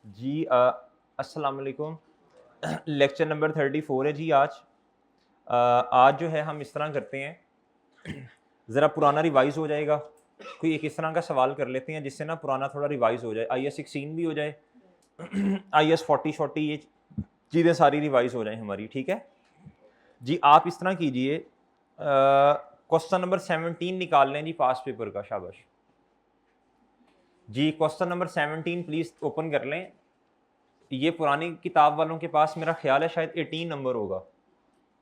जी अस्सलाम वालेकुम। Lecture number 34 है जी आज। आज जो है हम इस तरह करते हैं, ज़रा पुराना रिवाइज हो जाएगा। कोई एक इस तरह का सवाल कर लेते हैं जिससे ना पुराना थोड़ा रिवाइज हो जाए, IS 16 भी हो जाए, IS 40 शॉर्टी, ये चीज़ें सारी रिवाइज हो जाए हमारी। ठीक है जी, आप इस तरह कीजिए, क्वेश्चन नंबर 17 निकाल लें जी पास पेपर का। शाबाश जी, क्वेश्चन नंबर 17 प्लीज़ ओपन कर लें। ये पुरानी किताब वालों के पास मेरा ख्याल है शायद 18 नंबर होगा।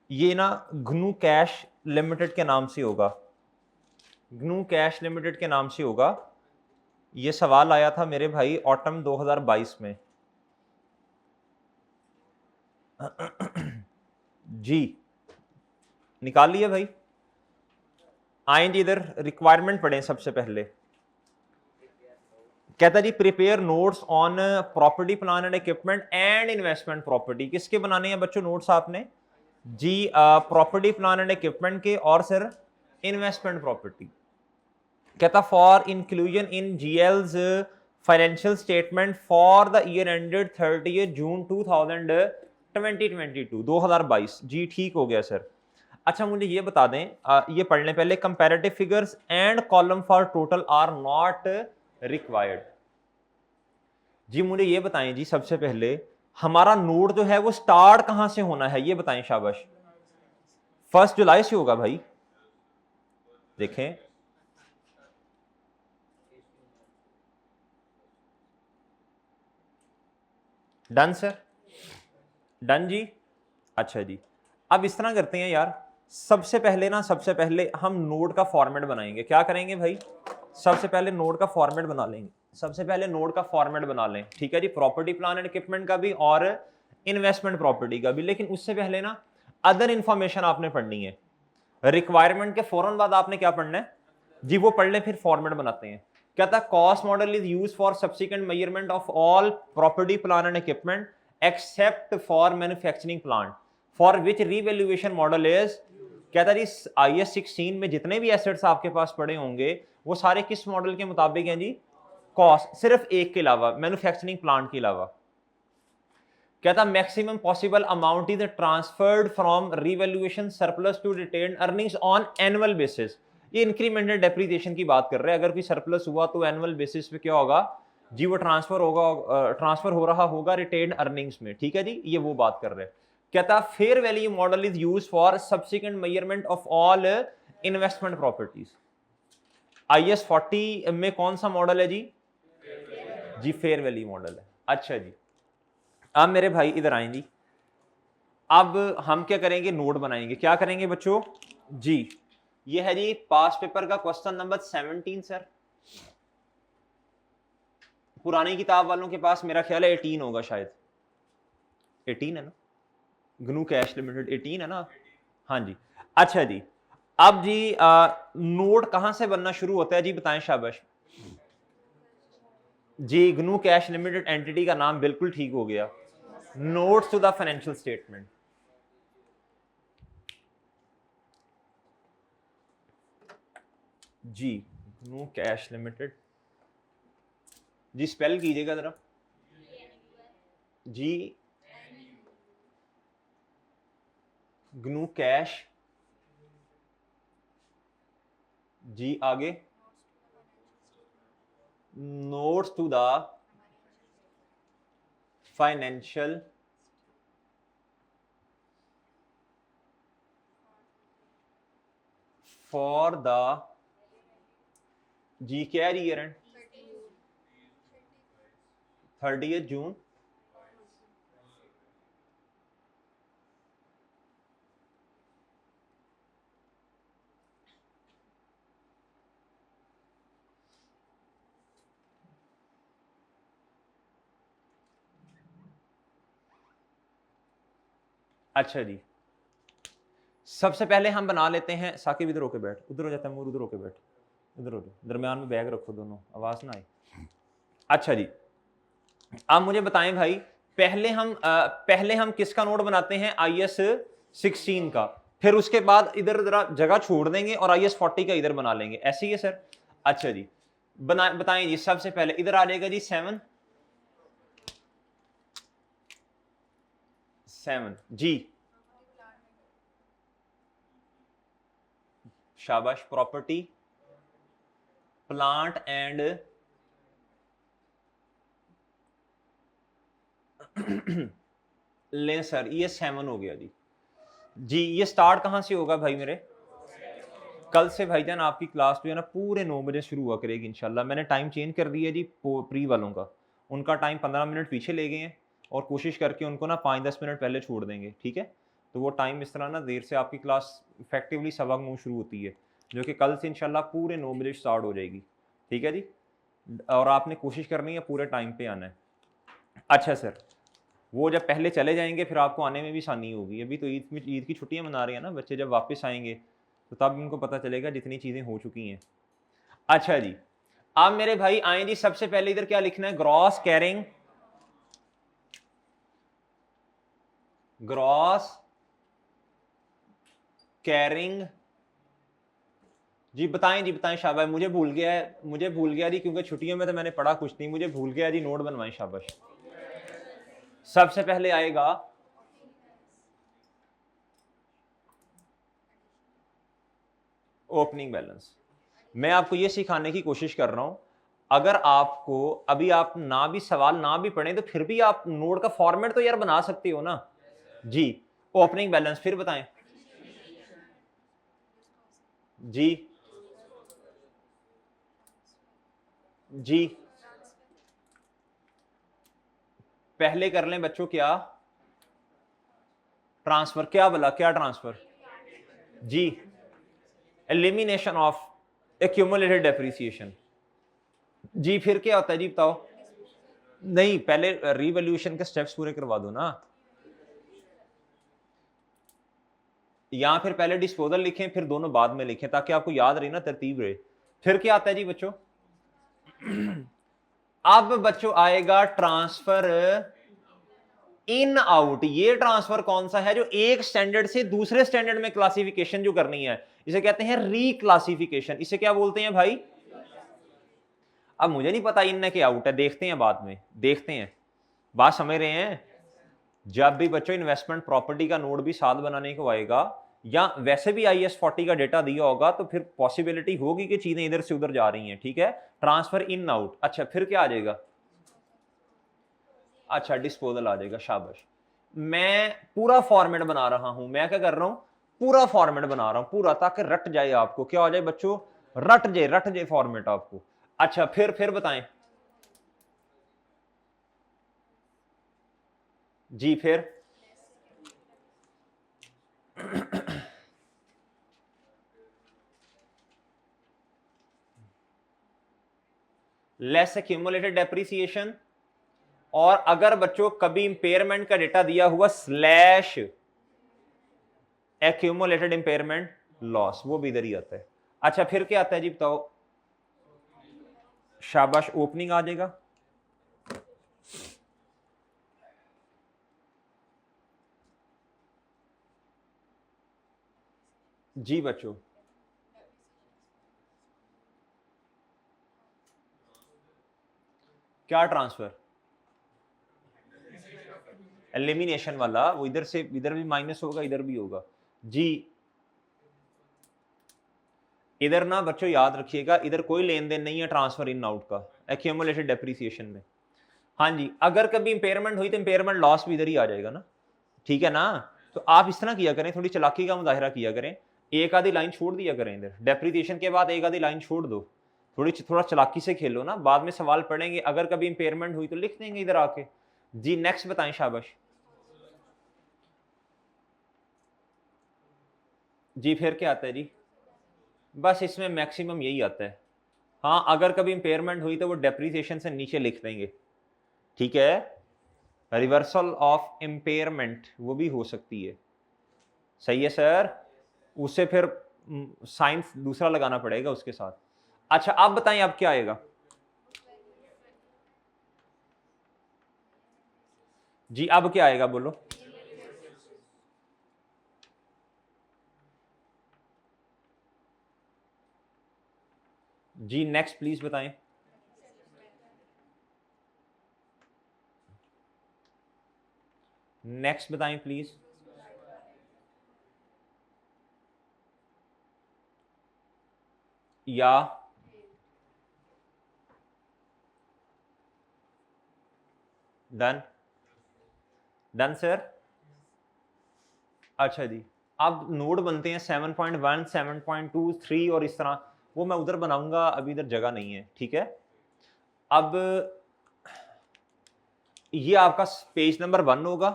ये ना ग्नू कैश लिमिटेड के नाम से होगा, ग्नू कैश लिमिटेड के नाम से होगा। ये सवाल आया था मेरे भाई ऑटम 2022 में। जी निकाल लिया भाई। आए जी इधर, रिक्वायरमेंट पढ़ें सबसे पहले। कहता जी prepare notes on property plan and equipment and investment property. किसके बनाने हैं बच्चों नोट्स आपने? जी प्रॉपर्टी प्लान एंड इक्विपमेंट के, और सर इन्वेस्टमेंट प्रॉपर्टी। कहता for inclusion in GL's financial statement for the year ended 30 June 2022। जी ठीक हो गया सर। अच्छा मुझे ये बता दें, ये पढ़ने पहले, comparative figures and column for total are not required. जी मुझे ये बताएं जी सबसे पहले, हमारा नोट जो है वो स्टार्ट कहां से होना है, ये बताएं शाबाश। 1 जुलाई से होगा भाई। देखें डन सर, डन जी। अच्छा जी, अब इस तरह करते हैं यार, सबसे पहले हम नोड का फॉर्मेट बनाएंगे। क्या करेंगे भाई? सबसे पहले नोड का फॉर्मेट बना लेंगे। सबसे पहले नोड का फॉर्मेट बना लें, ठीक है जी, प्रॉपर्टी प्लान एंड इक्विपमेंट का भी और इन्वेस्टमेंट प्रॉपर्टी का भी। लेकिन उससे पहले ना अदर इंफॉर्मेशन आपने पढ़नी है। रिक्वायरमेंट के फौरन बाद आपने क्या पढ़ना है जी, वो पढ़ लें, फिर फॉर्मेट बनाते हैं। कहता है cost model is use for subsequent measurement of all property plan and equipment except for manufacturing plant for which revaluation model is. कहता है जी IS 16 में जितने भी एसेट्स आपके पास पड़े होंगे वो सारे किस मॉडल के मुताबिक हैं जी? कॉस्ट, सिर्फ एक के अलावा, मैन्युफैक्चरिंग प्लांट के अलावा। कहता maximum possible amount is transferred from revaluation surplus to retain earnings on annual basis. ये इंक्रीमेंटल डेप्रिसिएशन की बात कर रहे हैं। अगर कोई सरप्लस हुआ तो एनुअल बेसिस पे क्या होगा जी, वो ट्रांसफर होगा, ट्रांसफर हो रहा होगा रिटेन अर्निंग्स में। ठीक है जी, ये वो बात कर रहे हैं। कहता fair value model is use for subsequent measurement of all investment properties. IS 40 में कौन सा मॉडल है जी? जी फेयर वैल्यू मॉडल है। अच्छा जी, अब मेरे भाई इधर आए जी। अब हम क्या करेंगे? नोट बनाएंगे। क्या करेंगे बच्चों जी? ये है जी पास पेपर का क्वेश्चन नंबर 17 सर। पुरानी किताब वालों के पास मेरा ख्याल है 18 होगा शायद। 18 है ना? ग्नू कैश लिमिटेड 18 है ना? हाँ जी। अच्छा जी, अब जी नोट कहां से बनना शुरू होता है जी, बताएं शाबाश। जी ग्नू कैश लिमिटेड एंटिटी का नाम बिल्कुल ठीक हो गया, notes to the financial statement. जी ग्नू कैश लिमिटेड, जी स्पेल कीजिएगा जरा जी। ग्नू कैश, जी आगे notes to the financial for the जी क्या ईयर एंड 30 जून। अच्छा जी, सबसे पहले हम बना लेते हैं, साकिब इधर होके बैठ, उधर हो जाता है मूर, उधर होके बैठ, इधर हो जाओ, दरमियान में बैग रखो दोनों, आवाज ना आए। अच्छा जी, अब मुझे बताएं भाई, पहले हम किसका नोट बनाते हैं? IS 16 का। फिर उसके बाद इधर जरा जगह छोड़ देंगे और IS 40 का इधर बना लेंगे। ऐसे ही है सर? अच्छा जी, बताएं जी। सबसे पहले इधर आ जाएगा जी 7, 7 जी, शाबाश। प्रॉपर्टी प्लांट एंड ले सर, ये 7 हो गया जी। जी ये स्टार्ट कहां से होगा भाई मेरे? कल से भाईजान आपकी क्लास जो है ना पूरे 9 बजे शुरू हुआ करेगी इंशाल्लाह। मैंने टाइम चेंज कर दिया जी प्री वालों का, उनका टाइम 15 मिनट पीछे ले गए हैं और कोशिश करके उनको ना 5-10 मिनट पहले छोड़ देंगे, ठीक है? तो वो टाइम इस तरह ना देर से आपकी क्लास इफेक्टिवली 9:15 शुरू होती है, जो कि कल से इंशाल्लाह पूरे 9 बजे स्टार्ट हो जाएगी, ठीक है जी? और आपने कोशिश करनी है पूरे टाइम पे आना है। अच्छा सर, वो जब पहले चले जाएंगे फिर आपको आने में भी आसानी होगी। अभी तो ईद की छुट्टियां मना रहे हैं ना बच्चे, जब वापस आएंगे तो तब इनको पता चलेगा जितनी चीजें हो चुकी हैं। अच्छा जी, अब मेरे भाई आए जी, सबसे पहले इधर क्या लिखना है? ग्रॉस कैरिंग, ग्रॉस कैरिंग जी। बताएं जी, बताएं। शाबाश, मुझे भूल गया है, मुझे भूल गया जी, क्योंकि छुट्टियों में तो मैंने पढ़ा कुछ नहीं, मुझे भूल गया जी। नोट बनवाएं, शाबाश। सबसे पहले आएगा ओपनिंग बैलेंस। मैं आपको यह सिखाने की कोशिश कर रहा हूं, अगर आपको अभी आप ना भी सवाल ना भी पढ़े तो फिर भी आप नोट का फॉर्मेट तो यार बना सकते हो ना जी। ओपनिंग बैलेंस, फिर बताएं जी। जी पहले कर लें बच्चों, क्या ट्रांसफर? क्या बोला? क्या ट्रांसफर? जी, एलिमिनेशन ऑफ एक्यूमुलेटेड डेप्रिसिएशन। जी फिर क्या होता है जी, बताओ। नहीं, पहले रिवॉल्यूशन के स्टेप्स पूरे करवा दो ना, या फिर पहले डिस्पोजल लिखें फिर दोनों बाद में लिखें, ताकि आपको याद रहे ना, तरतीब रहे। फिर क्या आता है जी बच्चों? अब बच्चों आएगा ट्रांसफर इन आउट। ये ट्रांसफर कौन सा है? जो एक स्टैंडर्ड से दूसरे स्टैंडर्ड में क्लासिफिकेशन जो करनी है, इसे कहते हैं रीक्लासिफिकेशन। इसे क्या बोलते हैं भाई? अब मुझे नहीं पता इन के आउट है, देखते हैं बाद में, देखते हैं। बात समझ रहे हैं? जब भी बच्चों इन्वेस्टमेंट प्रॉपर्टी का नोट भी साथ बनाने को आएगा, या वैसे भी IAS 40 का डेटा दिया होगा, तो फिर पॉसिबिलिटी होगी कि चीजें इधर से उधर जा रही हैं, ठीक है? Transfer in out. अच्छा फिर क्या आ जाएगा? अच्छा डिस्पोजल आ जाएगा, शाबाश। मैं पूरा फॉर्मेट बना रहा हूं, मैं क्या कर रहा हूं? पूरा फॉर्मेट बना रहा हूं पूरा, ताकि रट जाए आपको। क्या हो जाए बच्चों? रट जाए फॉर्मेट आपको। अच्छा फिर बताएं जी। फिर लेस एक्यूमुलेटेड डेप्रिसिएशन, और अगर बच्चों कभी इंपेयरमेंट का डेटा दिया हुआ स्लैश एक्यूमुलेटेड इंपेयरमेंट लॉस, वो भी इधर ही आता है। अच्छा फिर क्या आता है जी, बताओ। शाबाश, ओपनिंग आ जाएगा। जी बच्चों, क्या ट्रांसफर? एलिमिनेशन वाला, वो इधर से इधर भी माइनस होगा, इधर भी होगा जी। इधर ना बच्चों याद रखिएगा, इधर कोई लेन देन नहीं है ट्रांसफर इन आउट का एक्यूमुलेटेड डेप्रिसिएशन में। हाँ जी, अगर कभी इंपेयरमेंट हुई तो इंपेयरमेंट लॉस भी इधर ही आ जाएगा ना, ठीक है ना? तो आप इस तरह किया करें, थोड़ी चालाकी का मुजाहिरा किया करें, एक आधी लाइन छोड़ दिया करें इधर, डेप्रिसिएशन के बाद एक आधी लाइन छोड़ दो। थोड़ा चालाकी से खेलो ना, बाद में सवाल पढ़ेंगे, अगर कभी इंपेयरमेंट हुई तो लिख देंगे इधर आके जी। नेक्स्ट बताएं, शाबाश जी। फिर क्या आता है जी? बस इसमें मैक्सिमम यही आता है। हाँ, अगर कभी इंपेयरमेंट हुई तो वो डेप्रिसिएशन से नीचे लिख देंगे, ठीक है? रिवर्सल ऑफ इंपेयरमेंट वो भी हो सकती है, सही है सर। उससे फिर साइंस दूसरा लगाना पड़ेगा उसके साथ। अच्छा आप बताएं, अब क्या आएगा जी? अब क्या आएगा बोलो जी। नेक्स्ट प्लीज बताएं। नेक्स्ट बताएं प्लीज। या डन, डन सर। अच्छा जी, अब नोड बनते हैं 7.1, 7.2, 3 और इस तरह, वो मैं उधर बनाऊंगा, अभी इधर जगह नहीं है, ठीक है। अब ये आपका पेज नंबर 1 होगा,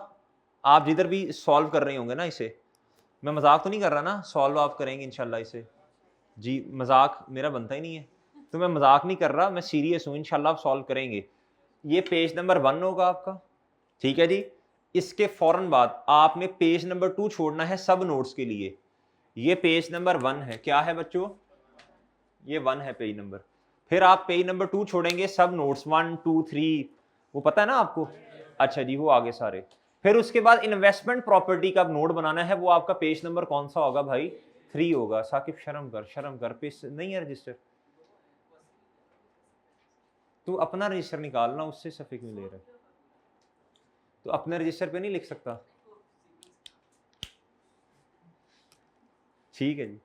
आप जिधर भी सॉल्व कर रहे होंगे ना इसे, मैं मजाक तो नहीं कर रहा ना, सॉल्व आप करेंगे इंशाल्लाह इसे। जी मजाक मेरा बनता ही नहीं है, तो मैं मजाक नहीं कर रहा, मैं सीरियस हूँ, इंशाल्लाह आप सॉल्व करेंगे। ये पेज नंबर 1 होगा आपका, ठीक है जी। इसके फौरन बाद आपने पेज नंबर 2 छोड़ना है सब नोट्स के लिए। ये पेज नंबर 1 है, क्या है बच्चों, ये 1 है पेज नंबर। फिर आप पेज नंबर 2 छोड़ेंगे सब नोट्स 1 2 3, वो पता है ना आपको। अच्छा जी, वो आगे सारे। फिर उसके बाद इन्वेस्टमेंट प्रॉपर्टी का नोट बनाना है, वो आपका पेज नंबर कौन सा होगा भाई, 3 होगा। साकिब शर्म कर, पेज नहीं है रजिस्टर, तू अपना रजिस्टर निकालना, उससे सफिक में ले रहा है, तो अपने रजिस्टर पे नहीं लिख सकता। ठीक है जी।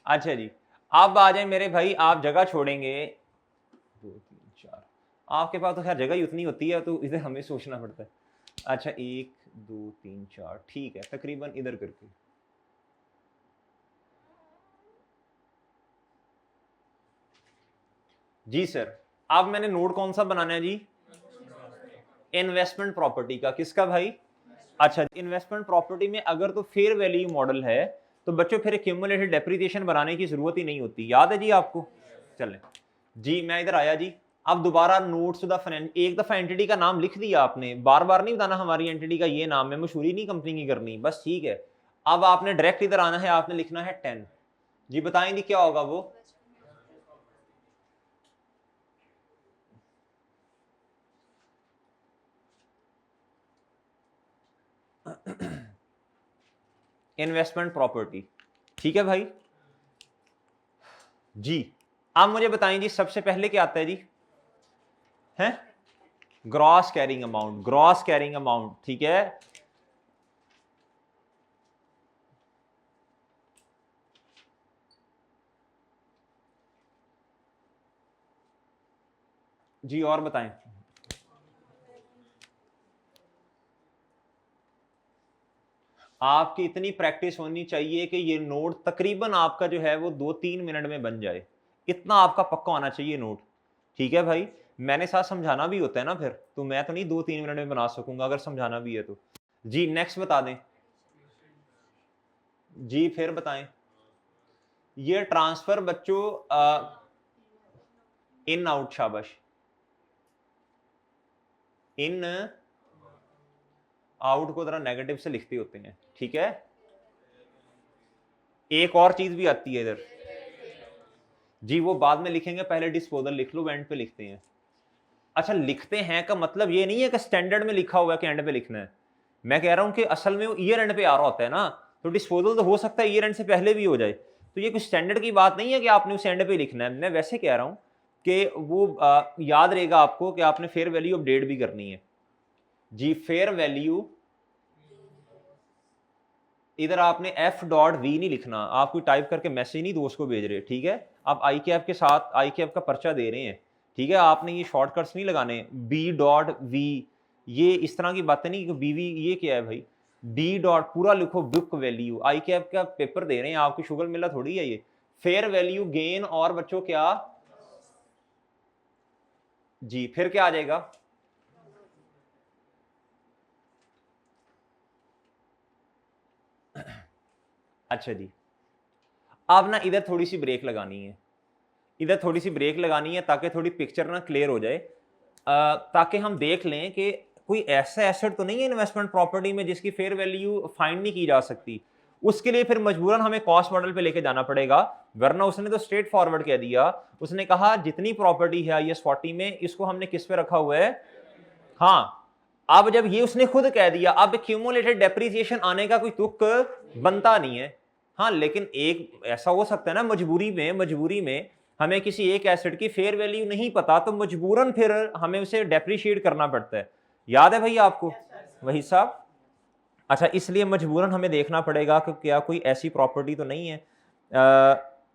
अच्छा जी, अब आ जाए मेरे भाई, आप जगह छोड़ेंगे 2 3 4, आपके पास तो खैर जगह ही उतनी होती है, तो इधर हमें सोचना पड़ता है। अच्छा 1 2 3 4, ठीक है, तकरीबन इधर करके। जी सर, अब मैंने नोट कौन सा बनाना है जी, इन्वेस्टमेंट प्रॉपर्टी का। किसका भाई, अच्छा इन्वेस्टमेंट प्रॉपर्टी में अगर तो फेयर वैल्यू मॉडल है, तो बच्चों फिर एक्यूमुलेटेड डेप्रिसिएशन बनाने की जरूरत ही नहीं होती, याद है जी आपको। चलें जी, मैं इधर आया जी। अब दोबारा नोट्स टू द फाइनेंस, एक दफा एंटिटी का नाम लिख दिया आपने, बार बार नहीं बताना हमारी एंटिटी का ये नाम है, मशहूरी नहीं कंपनी की करनी, बस ठीक है। अब आपने डायरेक्ट इधर आना है, आपने लिखना है 10। जी बताएंगे क्या होगा वो, इन्वेस्टमेंट प्रॉपर्टी, ठीक है भाई जी। आप मुझे बताएं जी, सबसे पहले क्या आता है जी, हैं gross carrying amount, gross carrying amount, ठीक है जी। और बताएं, आपकी इतनी प्रैक्टिस होनी चाहिए कि ये नोट तकरीबन आपका जो है वो 2-3 मिनट में बन जाए, इतना आपका पक्का होना चाहिए नोट, ठीक है भाई। मैंने साथ समझाना भी होता है ना, फिर तो मैं तो नहीं 2-3 मिनट में बना सकूंगा, अगर समझाना भी है तो। जी नेक्स्ट बता दें जी, फिर बताएं। ये ट्रांसफर बच्चों इन आउट, शाबाश, इन आउट को जरा नेगेटिव से लिखते होते हैं, ठीक है। एक और चीज भी आती है इधर जी, वो बाद में लिखेंगे, पहले डिस्पोजल लिख लो, एंड पे लिखते हैं। अच्छा लिखते हैं का मतलब ये नहीं है कि स्टैंडर्ड में लिखा हुआ है कि एंड पे लिखना है, मैं कह रहा हूं कि असल में वो ईयर एंड पे आ रहा होता है ना, तो डिस्पोजल तो हो सकता है ईयर एंड से पहले भी हो जाए, तो ये कुछ स्टैंडर्ड की बात नहीं है कि आपने उस एंड पे लिखना है। मैं वैसे कह रहा हूं कि वो याद रहेगा आपको कि आपने फेयर वैल्यू अपडेट भी करनी है जी। फेयर वैल्यू इधर आपने एफ डॉट वी नहीं लिखना, आप कोई टाइप करके मैसेज नहीं दोस्त को भेज रहे, ठीक है। आप आई कैप के साथ आई कैप का पर्चा दे रहे हैं, ठीक है, आपने ये शॉर्टकट्स नहीं लगाने, बी डॉट वी, ये इस तरह की बातें नहीं कि बीवी ये क्या है भाई, बी डॉट पूरा लिखो, बुक वैल्यू, आई कैप का पेपर दे रहे हैं, आपकी शुगर मिला थोड़ी है ये। फेयर वैल्यू गेन, और बच्चों क्या जी, फिर क्या आ जाएगा, अच्छा जी। आप ना इधर थोड़ी सी ब्रेक लगानी है, इधर थोड़ी सी ब्रेक लगानी है, ताकि थोड़ी पिक्चर ना क्लियर हो जाए, ताकि हम देख लें कि कोई ऐसा एसेट तो नहीं है इन्वेस्टमेंट प्रॉपर्टी में जिसकी फेयर वैल्यू फाइंड नहीं की जा सकती। उसके लिए फिर मजबूरन हमें कॉस्ट मॉडल पे लेके जाना पड़ेगा, वरना उसने तो स्ट्रेट फॉरवर्ड कह दिया, उसने कहा जितनी प्रॉपर्टी है IAS 40 में, इसको हमने किस पे रखा हुआ है। हाँ, अब जब ये उसने खुद कह दिया, अब क्यूमुलेटेड डेप्रिसिएशन आने का कोई तुक बनता नहीं है। हाँ लेकिन एक ऐसा हो सकता है ना, मजबूरी में हमें किसी एक एसेट की फेयर वैल्यू नहीं पता, तो मजबूरन फिर हमें उसे डेप्रिशिएट करना पड़ता है, याद है भैया आपको, वही साहब। अच्छा, इसलिए मजबूरन हमें देखना पड़ेगा कि क्या कोई ऐसी प्रॉपर्टी तो नहीं है।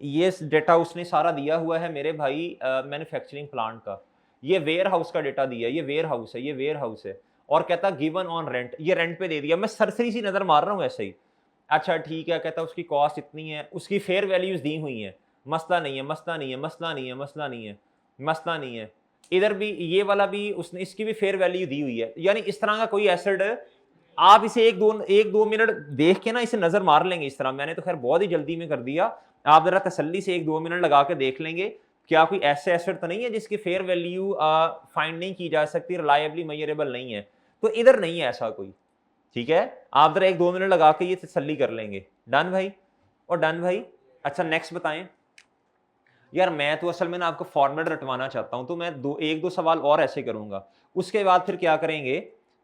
ये डेटा उसने सारा दिया हुआ है मेरे भाई मैन्युफैक्चरिंग प्लांट का, ये वेयर हाउस का डेटा दिया, ये वेयर हाउस है, ये वेयर हाउस है, और कहता गिवन ऑन रेंट, ये रेंट पे दे दिया, मैं सरसरी सी नजर मार रहा हूँ ऐसे ही। अच्छा ठीक है, कहता उसकी कॉस्ट इतनी है, उसकी फेयर वैल्यूज दी हुई हैं, मसला नहीं है, मसला नहीं है, मसला नहीं है, मसला नहीं है, मसला नहीं है। इधर भी ये वाला भी उसने, इसकी भी फेयर वैल्यू दी हुई है। यानी इस तरह का कोई एसेट आप इसे एक दो मिनट देख के ना इसे नजर मार लेंगे इस तरह। मैंने तो खैर बहुत ही जल्दी में कर दिया, आप जरा तसल्ली से 1-2 मिनट लगा के देख लेंगे क्या कोई ऐसे एसेट तो नहीं है जिसकी फेयर वैल्यू फाइंड नहीं की जा सकती, रिलायबली मेजरेबल नहीं है। तो इधर नहीं है ऐसा कोई, ठीक है। आप जरा 1-2 मिनट लगा के ये तसल्ली कर लेंगे। डन भाई और डन भाई। अच्छा नेक्स्ट बताएं। यार मैं तो असल में ना आपको फॉर्मेट रटवाना चाहता हूं, तो मैं एक दो सवाल और ऐसे करूंगा, उसके बाद फिर क्या करेंगे,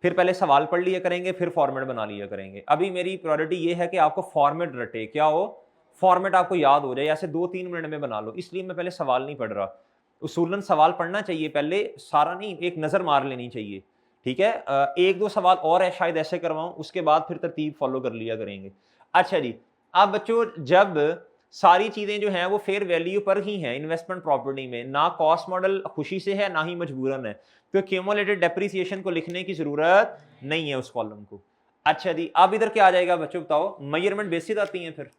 फिर पहले सवाल पढ़ लिया करेंगे, फिर फॉर्मेट बना लिया करेंगे। अभी मेरी प्रायोरिटी ये है कि आपको फॉर्मेट रटे, क्या हो, फॉर्मेट आपको याद हो जाए, ऐसे 2-3 मिनट में बना लो, इसलिए मैं पहले सवाल नहीं पढ़ रहा। उसूलन सवाल पढ़ना चाहिए पहले, सारा नहीं, एक नजर मार लेनी चाहिए, ठीक है। 1-2 सवाल और है शायद ऐसे करवाऊं, उसके बाद फिर तरतीब फॉलो कर लिया करेंगे। अच्छा जी, अब बच्चों जब सारी चीजें जो हैं वो फेयर वैल्यू पर ही हैं इन्वेस्टमेंट प्रॉपर्टी में, ना कॉस्ट मॉडल खुशी से है ना ही मजबूरन है, तो क्यूमुलेटेड डेप्रिसिएशन को लिखने की जरूरत नहीं है उस कॉलम को। अच्छा जी, अब इधर क्या आ जाएगा बच्चों बताओ, मेजरमेंट बेसिस आती हैं फिर,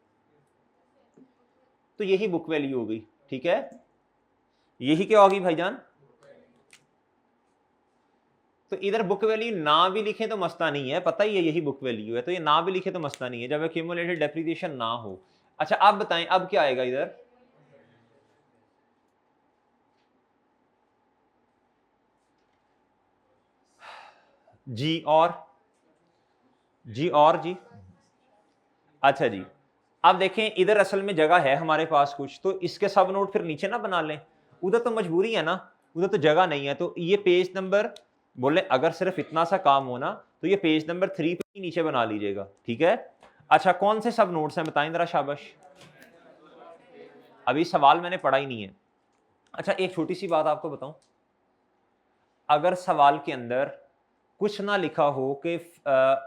तो यही बुक वैल्यू हो गई, ठीक है। यही क्या होगी भाईजान, तो इधर बुक वैल्यू ना भी लिखे तो मसला नहीं है, पता ही है यही बुक वैल्यू है, तो ये ना भी लिखे तो मसला नहीं है जब एक्यूमुलेटेड डेप्रिसिएशन ना हो। अच्छा अब बताएं, अब क्या आएगा इधर, जी और जी। अच्छा जी, अब देखें इधर असल में जगह है हमारे पास कुछ, तो इसके सब नोट फिर नीचे ना बना लें, उधर तो मजबूरी है ना, उधर तो जगह नहीं है, तो ये पेज नंबर बोले अगर सिर्फ इतना सा काम हो ना तो ये पेज नंबर 3 पे ही नीचे बना लीजिएगा, ठीक है। अच्छा कौन से सब नोट्स हैं बताएं जरा, शाबाश। अभी सवाल मैंने पढ़ा ही नहीं है। अच्छा एक छोटी सी बात आपको बताऊं, अगर सवाल के अंदर कुछ ना लिखा हो कि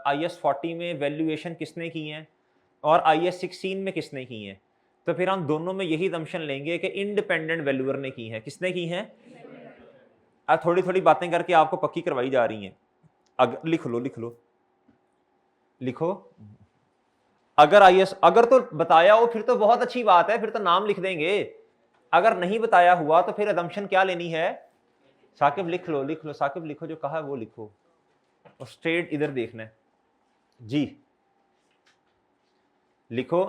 IS 40 में वैल्यूएशन किसने की है और IS 16 में किसने की है, तो फिर हम दोनों में यही दमशन लेंगे कि इंडिपेंडेंट वैल्यूअर ने की है। किसने की है, अब थोड़ी थोड़ी बातें करके आपको पक्की करवाई जा रही हैं। लिख लो लिख लो लिखो, अगर IS अगर तो बताया हो फिर तो बहुत अच्छी बात है, फिर तो नाम लिख देंगे। अगर नहीं बताया हुआ तो फिर अदम्पशन क्या लेनी है, साकिब लिख लो लिख लो, साकिब लिखो, जो कहा है वो लिखो और स्ट्रेट इधर देखना है जी। लिखो,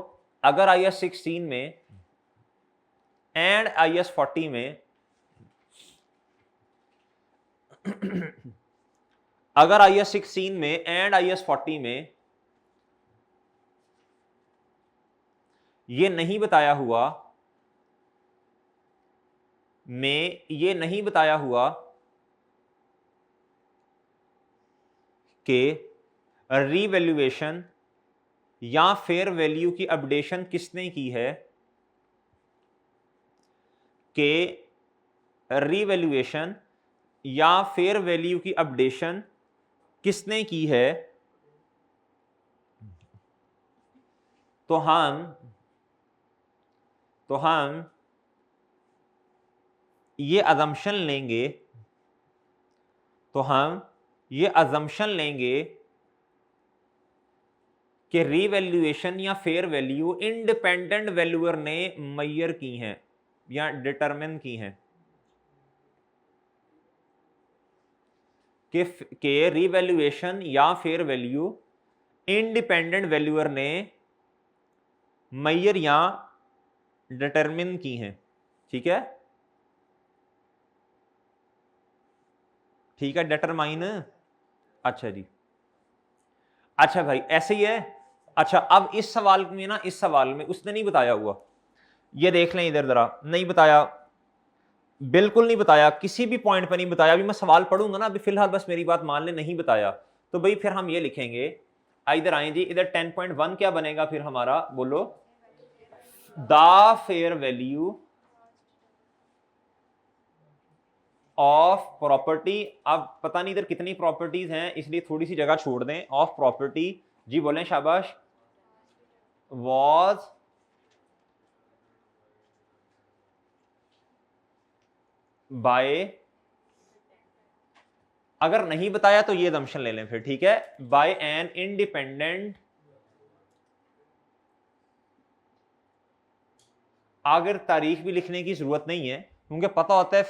अगर IS 16 में एंड IS 40 में अगर IS 16 में एंड IS 40 में ये नहीं बताया हुआ, ये नहीं बताया हुआ कि रीवैल्यूएशन या फेयर वैल्यू की अपडेशन किसने की है, कि रीवैल्यूएशन या फेयर वैल्यू की अपडेशन किसने की है, तो हम ये अजम्पशन लेंगे, तो हम ये अजम्पशन लेंगे कि रीवैल्यूएशन या फेयर वैल्यू इंडिपेंडेंट वैल्यूअर ने मेजर की हैं या डिटरमिन की हैं, कि रीवैल्यूएशन या फेयर वैल्यू इंडिपेंडेंट वैल्यूअर ने मेजर या डिटरमिन की हैं, ठीक है, ठीक है, डिटरमाइन। अच्छा जी, अच्छा भाई ऐसे ही है। अच्छा अब इस सवाल में ना, इस सवाल में उसने नहीं बताया हुआ, ये देख लें इधर जरा, नहीं बताया, बिल्कुल नहीं बताया, किसी भी पॉइंट पर नहीं बताया। अभी मैं सवाल पढ़ूंगा ना, अभी फिलहाल बस मेरी बात मान ले, नहीं बताया तो भाई फिर हम ये लिखेंगे, इधर आए जी, इधर 10.1 क्या बनेगा फिर हमारा, बोलो, the fair value of property. अब पता नहीं इधर कितनी प्रॉपर्टीज हैं इसलिए थोड़ी सी जगह छोड़ दें, ऑफ प्रॉपर्टी जी बोलें शाबाश। was by, अगर नहीं बताया तो ये assumption ले लें फिर, ठीक है, by an independent, अगर तारीख भी लिखने की जरूरत नहीं है क्योंकि पता होता है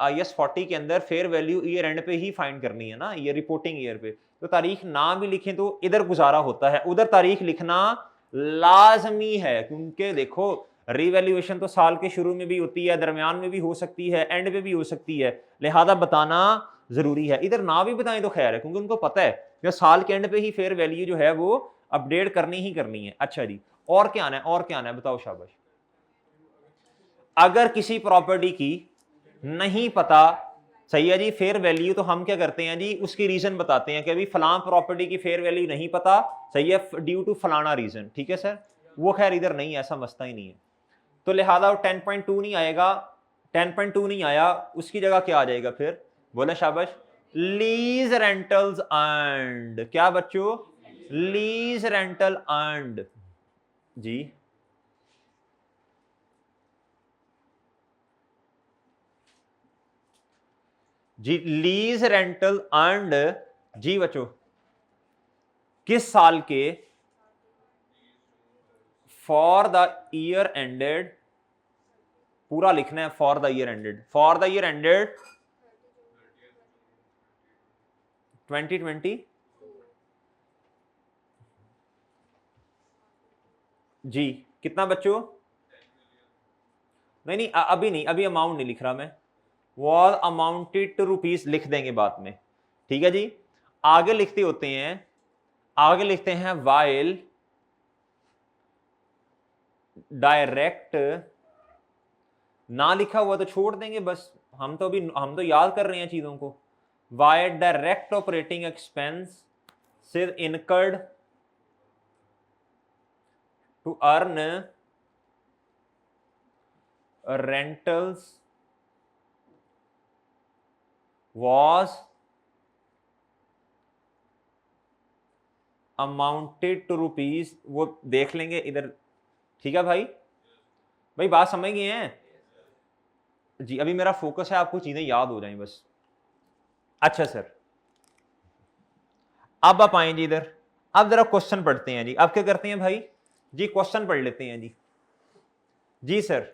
IAS 40 के अंदर फेयर वैल्यू ईयर एंड पे ही फाइंड करनी है ना, ये रिपोर्टिंग ईयर पे, तो तारीख ना भी लिखें तो इधर गुजारा होता है, उधर तारीख लिखना लाजमी है क्योंकि देखो रिवैल्यूएशन तो साल के शुरू में भी होती है, दरमियान में भी हो सकती है, एंड पे भी हो सकती है, लिहाजा बताना जरूरी है। इधर ना भी बताएं तो खैर है क्योंकि उनको पता है कि साल के एंड पे ही फेयर वैल्यू जो है वो अपडेट करनी ही करनी है। अच्छा जी, और क्या आना है, और क्या आना है, बताओ शाबाश। अगर किसी प्रॉपर्टी की नहीं पता, सही है जी, फेयर वैल्यू, तो हम क्या करते हैं जी, उसकी रीजन बताते हैं कि अभी फलां प्रॉपर्टी की फेयर वैल्यू नहीं पता, सही है, ड्यू टू फलाना रीजन, ठीक है सर। वो खैर इधर नहीं, ऐसा मसला ही नहीं है, तो लिहाजा 10.2 नहीं आएगा, 10.2 नहीं आया, उसकी जगह क्या आ जाएगा फिर, बोले शाबाश, लीज रेंटल्स अर्न्ड। क्या बच्चों, लीज रेंटल अर्न्ड जी। जी लीज रेंटल अर्न्ड जी बच्चों किस साल के, फॉर द ईयर एंडेड, पूरा लिखना है, for the year ended, for the year ended 2020 जी। कितना बच्चों, नहीं नहीं अभी नहीं, अभी अमाउंट नहीं लिख रहा मैं, वॉज अमाउंटेड टू रुपीज लिख देंगे बाद में, ठीक है जी। आगे लिखते होते हैं, आगे लिखते हैं वाइल डायरेक्ट, ना लिखा हुआ तो छोड़ देंगे बस, हम तो याद कर रहे हैं चीजों को। वाइल डायरेक्ट ऑपरेटिंग एक्सपेंस से incurred to earn rentals was amounted to rupees, वो देख लेंगे इधर, ठीक है भाई, भाई बात समझ गए हैं जी। अभी मेरा फोकस है आपको चीजें याद हो जाएं बस। अच्छा सर, अब आप आए जी इधर, अब जरा क्वेश्चन पढ़ते हैं जी। अब क्या करते हैं भाई जी, क्वेश्चन पढ़ लेते हैं जी। जी सर,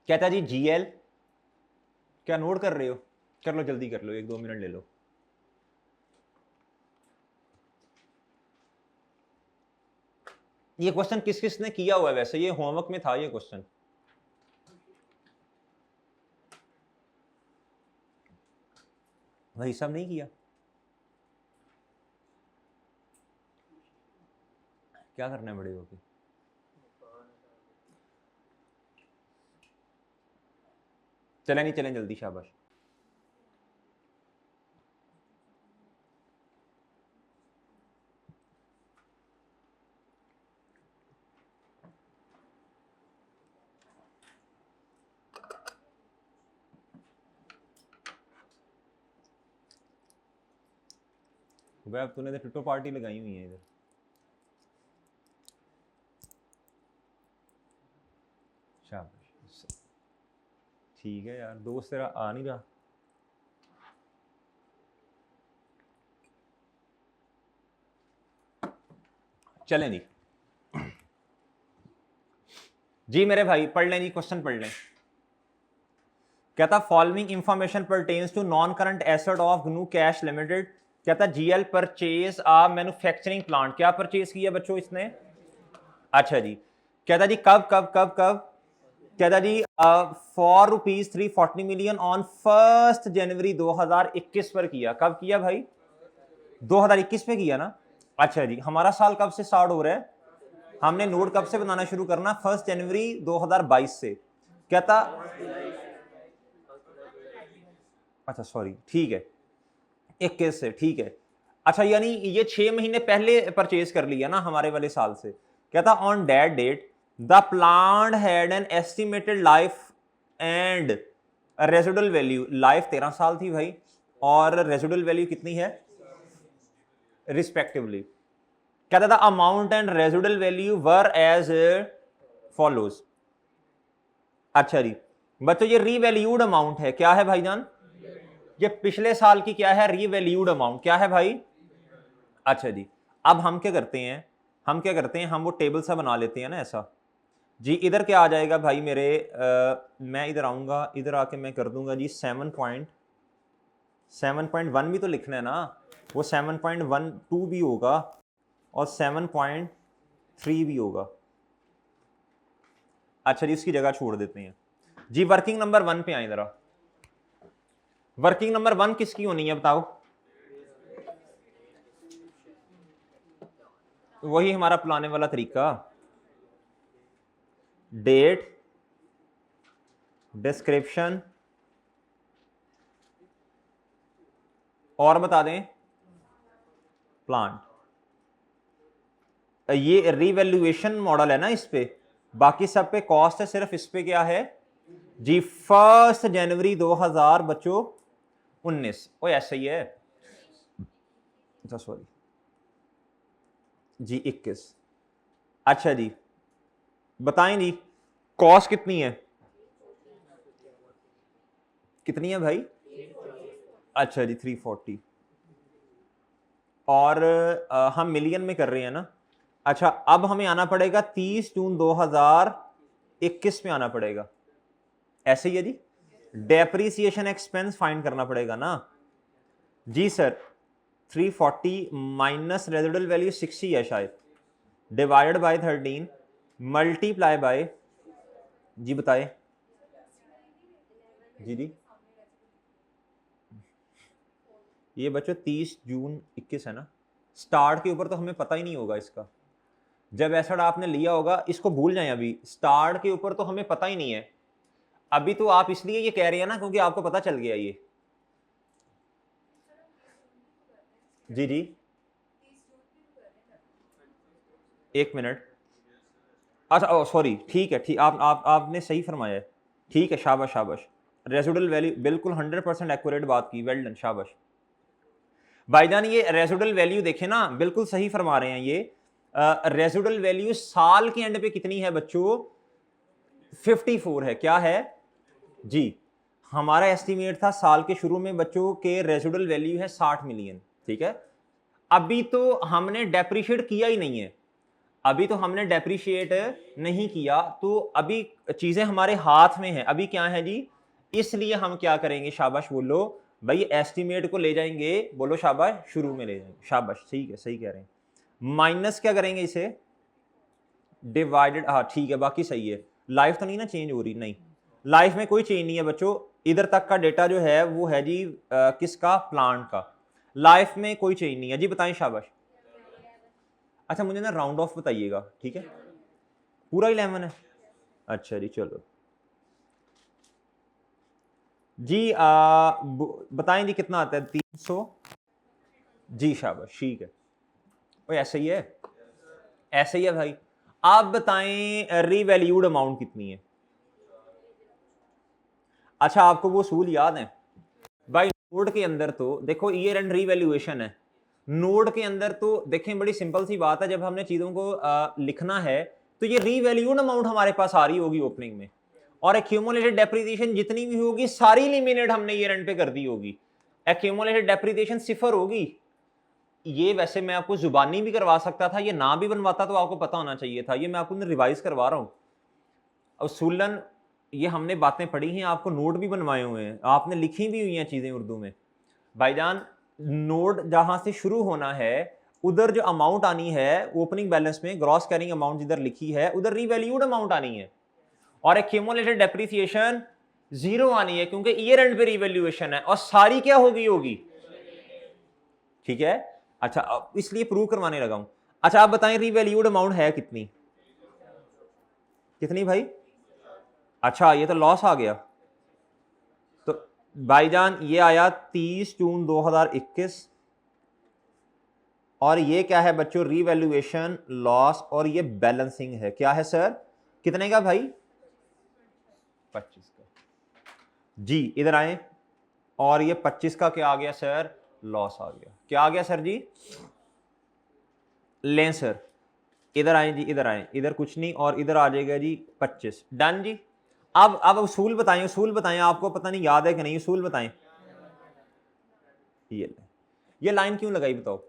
कहता जी जीएल, क्या नोट कर रहे हो, कर लो जल्दी कर लो, 1-2 मिनट ले लो। ये क्वेश्चन किस किस ने किया हुआ है वैसे, ये होमवर्क में था ये क्वेश्चन, भाई सब नहीं किया, क्या करना है बड़े होके, चलें नहीं चलें जल्दी, शाबाश। भाई अब तूने तो टिट्टो पार्टी लगाई हुई है इधर, शाबाश, ठीक है यार, दोस्त तेरा आ नहीं रहा। चलें जी, जी मेरे भाई पढ़ लें जी, क्वेश्चन पढ़ लें। कहता following information pertains to non current asset of GNU cash limited. कहता GL purchase a manufacturing plant, क्या परचेज किया बच्चों इसने, अच्छा जी। कहता जी कब कब कब कब, कहता जी फॉर रुपीज 340 मिलियन ऑन 1 जनवरी 2021 पर किया। कब किया भाई, 2021 पे किया ना। अच्छा जी, हमारा साल कब से स्टार्ट हो रहा है, हमने नोट कब से बनाना शुरू करना, 1 जनवरी 2022 से। कहता अच्छा सॉरी, ठीक है 21 से, ठीक है। अच्छा यानी ये 6 महीने पहले परचेज कर लिया ना हमारे वाले साल से। कहता on that date the plant had an estimated life and residual value, life 13 साल थी भाई और रेजिडुअल वैल्यू कितनी है रिस्पेक्टिवली। कहता था amount and residual value were as follows. अच्छा जी बच्चों ये रीवैल्यूड अमाउंट है, क्या है भाईजान, ये पिछले साल की क्या है रीवैल्यूड अमाउंट, क्या है भाई। अच्छा जी अब हम क्या करते हैं, हम वो टेबल सा बना लेते हैं ना ऐसा जी। इधर क्या आ जाएगा भाई मेरे, मैं इधर आऊंगा, इधर आके मैं कर दूंगा जी 7.1 भी तो लिखना है ना, वो 7.12 भी होगा और 7.3 भी होगा। अच्छा जी इसकी जगह छोड़ देते हैं जी। वर्किंग नंबर 1 पे आए जरा, वर्किंग नंबर 1 किसकी होनी है बताओ, वही हमारा पुराने वाला तरीका, डेट, डिस्क्रिप्शन और बता दें प्लांट। ये रीवैल्यूएशन मॉडल है ना इस पे, बाकी सब पे कॉस्ट है, सिर्फ इस पे क्या है जी 1 जनवरी 2000 बच्चों 19। ओ ऐसा ही है, सॉरी जी 21। अच्छा जी बताएं जी कॉस्ट कितनी है, कितनी है भाई, अच्छा जी 340 और हम मिलियन में कर रहे हैं ना। अच्छा अब हमें आना पड़ेगा 30 जून 2021 में आना पड़ेगा, ऐसे ही है जी। डेप्रीसिएशन एक्सपेंस फाइंड करना पड़ेगा ना जी सर। 340 माइनस रेजिडुअल वैल्यू 60 है शायद, डिवाइडेड बाय 13 मल्टीप्लाई बाय, जी बताए जी ये बच्चों 30 जून 21 है ना, स्टार्ट के ऊपर तो हमें पता ही नहीं होगा इसका, जब एसिड आपने लिया होगा इसको भूल जाएं, अभी स्टार्ट के ऊपर तो हमें पता ही नहीं है। अभी तो आप इसलिए ये कह रहे हैं ना क्योंकि आपको पता चल गया ये, जी जी एक मिनट, अच्छा सॉरी ठीक है, ठीक आपने सही फरमाया है, ठीक है शाबाश शाबाश, रेजिडुअल वैल्यू बिल्कुल 100% एक्यूरेट बात की, वेल डन शाबाश भाईजान। ये रेजिडुअल वैल्यू देखें ना बिल्कुल सही फरमा रहे हैं ये, रेजिडुअल वैल्यू साल के एंड पे कितनी है बच्चों 54 है, क्या है जी। हमारा एस्टीमेट था साल के शुरू में बच्चों के रेजिडुअल वैल्यू है 60 मिलियन, ठीक है। अभी तो हमने डेप्रिशिएट किया ही नहीं है, अभी तो हमने डेप्रिशिएट नहीं किया, तो अभी चीजें हमारे हाथ में है, अभी क्या है जी, इसलिए हम क्या करेंगे, शाबाश बोलो भाई, एस्टीमेट को ले जाएंगे, बोलो शाबाश शुरू में ले जाएंगे, शाबाश ठीक है सही कह रहे हैं, माइनस क्या करेंगे इसे डिवाइडेड, हाँ ठीक है बाकी सही है। लाइफ तो नहीं ना चेंज हो रही, नहीं लाइफ में कोई चेंज नहीं है बच्चों, इधर तक का डेटा जो है वो है जी किसका, प्लांट का, लाइफ में कोई चेंज नहीं है जी, बताएं शाबाश। अच्छा मुझे ना राउंड ऑफ बताइएगा, ठीक है पूरा 11 है, अच्छा जी चलो जी बताएं जी कितना आता है 300 जी शाबाश ठीक है, ओ ऐसे ही है, ऐसे ही है भाई। आप बताएं रीवैल्यूड अमाउंट कितनी है। अच्छा आपको वो सूल याद है भाई, नोड के अंदर तो देखो ईयर एंड रीवैल्यूएशन है, नोड के अंदर तो देखें बड़ी सिंपल सी बात है, जब हमने चीजों को लिखना है तो ये रीवैल्यूड अमाउंट हमारे पास आ रही होगी ओपनिंग में, और एक्यूमुलेटेड डेप्रिसिएशन जितनी भी होगी सारी लिमिनेट हमने ईयर एंड पे कर दी होगी, एक्यूमुलेटेड डेप्रिसिएशन 0 होगी। ये वैसे मैं आपको जुबानी भी करवा सकता था, ये ना भी बनवाता तो आपको पता होना चाहिए था, ये मैं आपको रिवाइज करवा रहा हूं। उसूलन ये हमने बातें पढ़ी हैं, आपको नोट भी बनवाए हुए हैं, आपने लिखी भी हुई हैं चीजें उर्दू में भाईजान। नोट जहां से शुरू होना है उधर जो अमाउंट आनी है ओपनिंग बैलेंस में, ग्रॉस कैरिंग अमाउंट जिधर लिखी है उधर रीवैल्यूड अमाउंट आनी है, और एक्यूमुलेटेड डेप्रिसिएशन 0 आनी है, क्योंकि ईयर एंड पे रीवैल्यूएशन है, और सारी क्या होगी, ठीक है। अच्छा इसलिए प्रूव करवाने लगा हूं। अच्छा आप बताएं रीवैल्यूड अमाउंट है कितनी, कितनी भाई, अच्छा ये तो लॉस आ गया, तो भाईजान ये आया 30 जून 2021, और ये क्या है बच्चों, रीवैल्यूएशन लॉस, और ये बैलेंसिंग है, क्या है सर, कितने का भाई 25 का, जी इधर आए, और ये 25 का क्या आ गया सर, लॉस आ गया। क्या आ गया सर जी, लें सर, इधर आए जी, इधर आए, इधर कुछ नहीं, और इधर आ जाएगा जी 25। डन जी। अब उसूल बताएं, उसूल बताएं, आपको पता नहीं याद है कि नहीं, उसूल बताएं। ये लाइन क्यों लगाई बताओ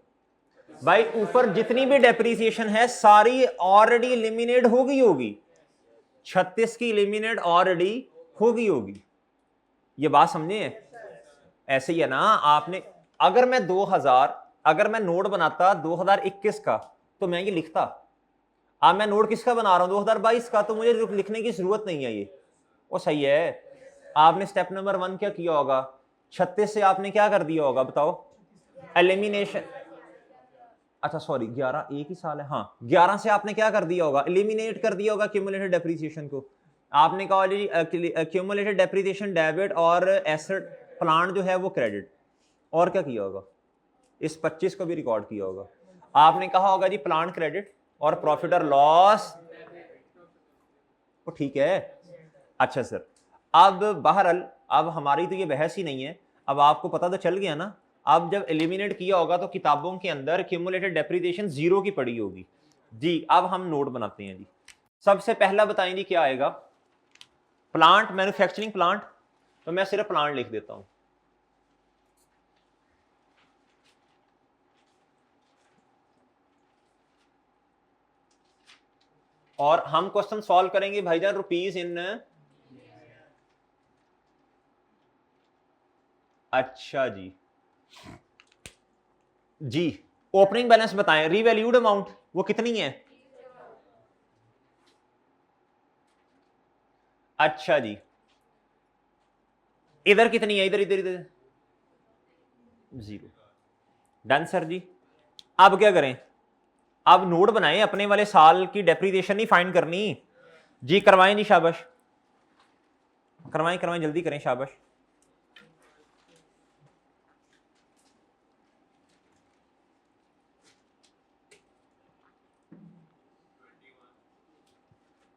भाई, ऊपर जितनी भी डेप्रीसिएशन है सारी ऑलरेडी एलिमिनेट हो गई होगी, 36 की एलिमिनेट ऑलरेडी हो गई होगी। ये बात समझे, ऐसे ही है ना। आपने अगर मैं 2000, अगर मैं नोट बनाता 2021 का तो मैं ये लिखता। अब मैं नोट किसका बना रहा हूं, 2022 का, तो मुझे लिखने की जरूरत नहीं है। ये वो सही है। आपने स्टेप नंबर 1 क्या किया होगा, 36 से आपने क्या कर दिया होगा बताओ, एलिमिनेशन। अच्छा सॉरी, 11 एक ही साल है, हाँ 11 से आपने क्या कर दिया होगा, एलिमिनेट कर दिया होगा क्यूमुलेटेड डेप्रिसिएशन को। आपने कहा जी क्यूमुलेटेड डेप्रिसिएशन डेबिट और एसेट प्लांट जो है वो क्रेडिट, और क्या किया होगा, इस 25 को भी रिकॉर्ड किया होगा। आपने कहा होगा जी प्लांट क्रेडिट और प्रॉफिट और लॉस, तो ठीक है। अच्छा सर, अब बहरहाल अब हमारी तो ये बहस ही नहीं है, अब आपको पता तो चल गया ना। अब जब एलिमिनेट किया होगा तो किताबों के अंदर क्यूमुलेटेड डेप्रिसिएशन 0 की पड़ी होगी जी। अब हम नोट बनाते हैं जी। सबसे पहला बताएं जी क्या आएगा, प्लांट, मैन्युफैक्चरिंग प्लांट, तो मैं सिर्फ प्लांट लिख देता हूं। और हम क्वेश्चन सॉल्व करेंगे भाईजान रुपीज इन, अच्छा जी ओपनिंग बैलेंस बताएं, रीवैल्यूड अमाउंट वो कितनी है, अच्छा जी इधर कितनी है, इधर इधर इधर 0। डन सर जी। अब क्या करें, अब नोट बनाएं, अपने वाले साल की डेप्रिसिएशन नहीं फाइंड करनी जी। करवाएं जी, शाबाश, करवाएं करवाएं, जल्दी करें, शाबाश।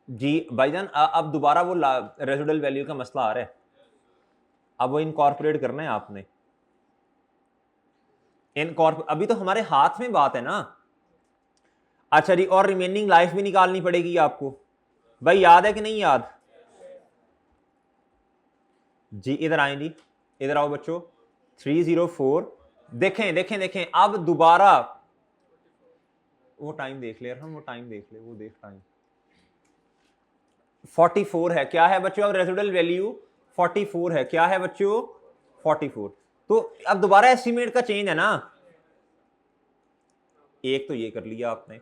जी भाईजान अब दोबारा वो रेजिडुअल वैल्यू का मसला आ रहा है, अब वो इनकॉर्पोरेट करना है आपने। अभी तो हमारे हाथ में बात है ना। अच्छा जी, और रिमेनिंग लाइफ भी निकालनी पड़ेगी आपको, भाई याद है कि नहीं याद जी। इधर आए जी, इधर आओ बच्चों, 304, देखें देखें देखें, अब दोबारा वो टाइम देख ले हम, वो टाइम देख ले, वो देख टाइम 44 है, क्या है बच्चों, अब रेजिडुअल वैल्यू 44 है, क्या है बच्चों 44। तो अब दोबारा एस्टिमेट का चेंज है ना, एक तो ये कर लिया आपने।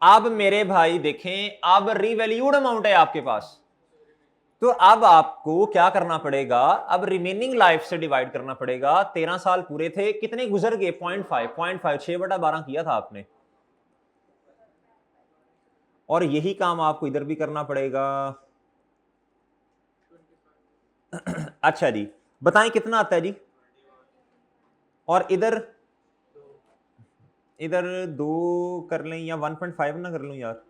अब मेरे भाई देखें, अब रीवैल्यूड अमाउंट है आपके पास, तो अब आपको क्या करना पड़ेगा, अब रिमेनिंग लाइफ से डिवाइड करना पड़ेगा। 13 साल पूरे थे, कितने गुजर गए, 0.5 6/12 किया था आपने, और यही काम आपको इधर भी करना पड़ेगा। अच्छा जी, बताएं कितना आता है जी, और इधर इधर 2 कर लें या 1.5 ना कर लूं यार,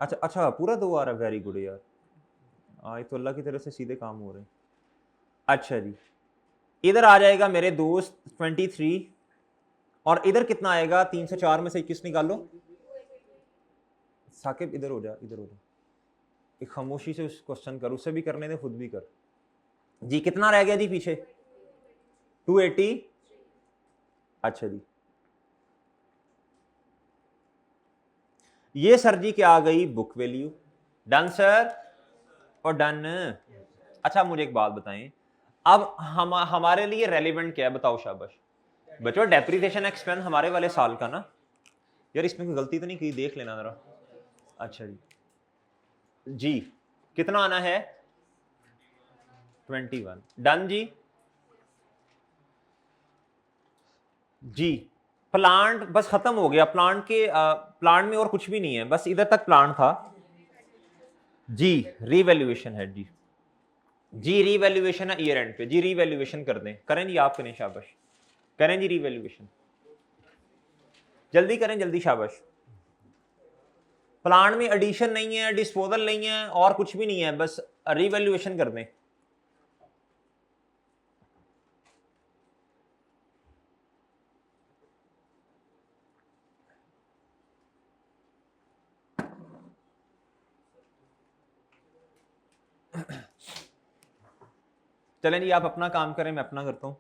अच्छा अच्छा पूरा 2 आ रहा है, वेरी गुड यार, आज तो अल्लाह की तरफ से सीधे काम हो रहे हैं। अच्छा जी, इधर आ जाएगा मेरे दोस्त 23, और इधर कितना आएगा, 304 में से 21 निकालो। साकिब इधर हो जा, इधर हो जा, एक खामोशी से उस क्वेश्चन कर, उसे भी करने दे, खुद भी कर जी। कितना रह गया जी पीछे, 280, अच्छा जी। ये सर जी क्या आ गई, बुक वैल्यू। डन सर, और डन। अच्छा मुझे एक बात बताएं, अब हमारे लिए रेलिवेंट क्या है बताओ, शाबाश बच्चों, डेप्रिसिएशन एक्सपेंस हमारे वाले साल का ना, यार इसमें कोई गलती तो नहीं की, देख लेना जरा। अच्छा जी कितना आना है, 21। डन जी। जी प्लांट बस खत्म हो गया, प्लांट के प्लांट में और कुछ भी नहीं है, बस इधर तक प्लांट था जी। रीवैल्यूएशन है जी, जी रीवैल्यूएशन है ईयर एंड पे जी, रीवैल्यूएशन कर दें, करें जी, आप करें, शाबाश करें जी, रीवैल्यूएशन जल्दी करें, जल्दी शाबाश। प्लांट में एडिशन नहीं है, डिस्पोजल नहीं है, और कुछ भी नहीं है, बस रिवैल्यूएशन कर दें। चलें जी, आप अपना काम करें, मैं अपना करता हूं।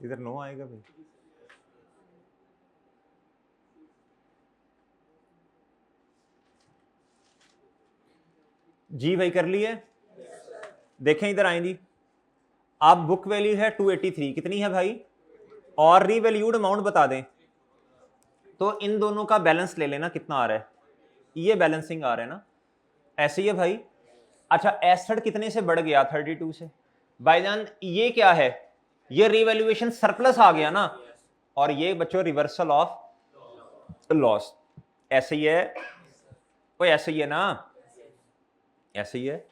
इधर नो आएगा भाई। जी भाई कर लिए, देखें इधर आए जी। आप बुक वैल्यू है 283, कितनी है भाई, और रीवैल्यूड अमाउंट बता दें, तो इन दोनों का बैलेंस ले लेना कितना आ रहा है, ये बैलेंसिंग आ रहा है ना, ऐसे ही है भाई। अच्छा एसेट कितने से बढ़ गया, 32 से। भाईजान ये क्या है, ये रीवैल्यूएशन सरप्लस आ गया ना, और ये बच्चों रिवर्सल ऑफ लॉस, ऐसे ही है, कोई ऐसे ही है ना, ऐसे ही है।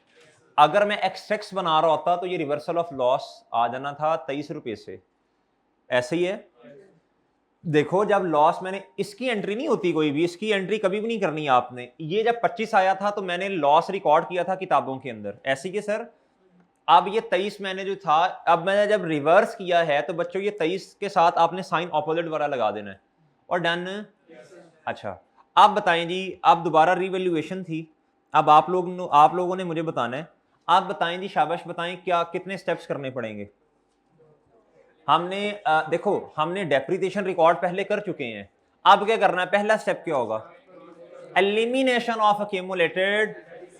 अगर मैं एक्सट्रैक्ट बना रहा होता तो ये रिवर्सल ऑफ लॉस आ जाना था 23 रुपए से, ऐसे ही है। देखो जब लॉस, मैंने इसकी एंट्री नहीं होती कोई भी, इसकी एंट्री कभी भी नहीं करनी है आपने। ये जब 25 आया था तो मैंने लॉस रिकॉर्ड किया था किताबों के अंदर, ऐसे ही सर। अब ये 23 मैंने जो था, अब मैंने जब रिवर्स किया है तो बच्चों ये 23 के साथ आपने साइन ऑपोजिट वाला लगा देना है, और डन। अच्छा आप बताएं जी, अब दोबारा रिवैल्यूएशन थी, अब आप लोगों ने मुझे बताना है, आप बताएं जी, शाबाश बताएं, क्या कितने स्टेप्स करने पड़ेंगे। हमने देखो हमने डेप्रिसिएशन रिकॉर्ड पहले कर चुके हैं, अब क्या करना है, पहला स्टेप क्या होगा, एलिमिनेशन ऑफ अक्यूमुलेटेड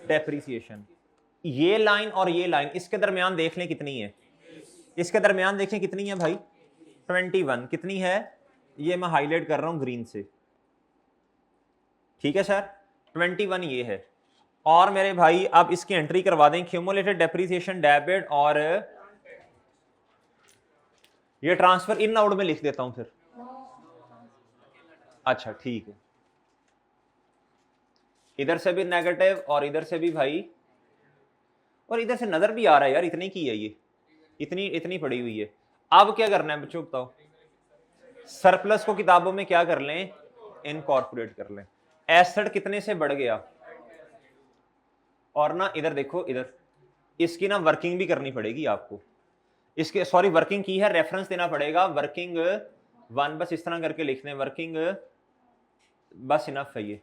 डेप्रिसिएशन। ये लाइन और ये लाइन, इसके दरमियान देख लें कितनी है, इसके दरमियान देखें कितनी है भाई, 21, कितनी है, ये मैं हाईलाइट कर रहा हूं ग्रीन से, ठीक है सर, 21 ये है। और मेरे भाई अब इसकी एंट्री करवा दें, क्यूमुलेटेड डेप्रिसिएशन डेबिट, और ये ट्रांसफर इन आउट में लिख देता हूं फिर। अच्छा ठीक है, इधर से भी नेगेटिव और इधर से भी भाई, और इधर से नजर भी आ रहा है यार, इतनी की है ये, इतनी इतनी पड़ी हुई है। अब क्या करना है बच्चों बताओ, सरप्लस को किताबों में क्या कर लें, इनकॉर्पोरेट कर लें। एसेट कितने से बढ़ गया, और ना इधर देखो, इधर इसकी ना वर्किंग भी करनी पड़ेगी आपको, इसके सॉरी वर्किंग की है, रेफरेंस देना पड़ेगा, वर्किंग 1, बस इस तरह करके लिखने, वर्किंग बस इनफ है ये,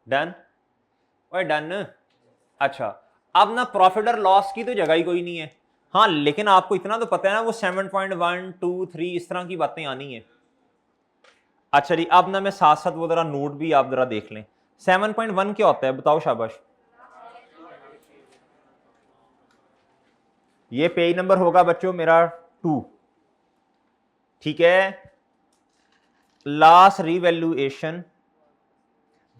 डन और डन। अच्छा अब ना प्रॉफिट और लॉस की तो जगह ही कोई नहीं है, हाँ लेकिन आपको इतना तो पता है ना, वो 7.1, 2, 3 इस तरह की बातें आनी है। अच्छा जी अब ना मैं साथ साथ वो जरा नोट भी आप जरा देख लें, 7.1 क्या होता है बताओ शाबाश, ये पेज नंबर होगा बच्चों मेरा 2, ठीक है। लॉस रिवैल्यूएशन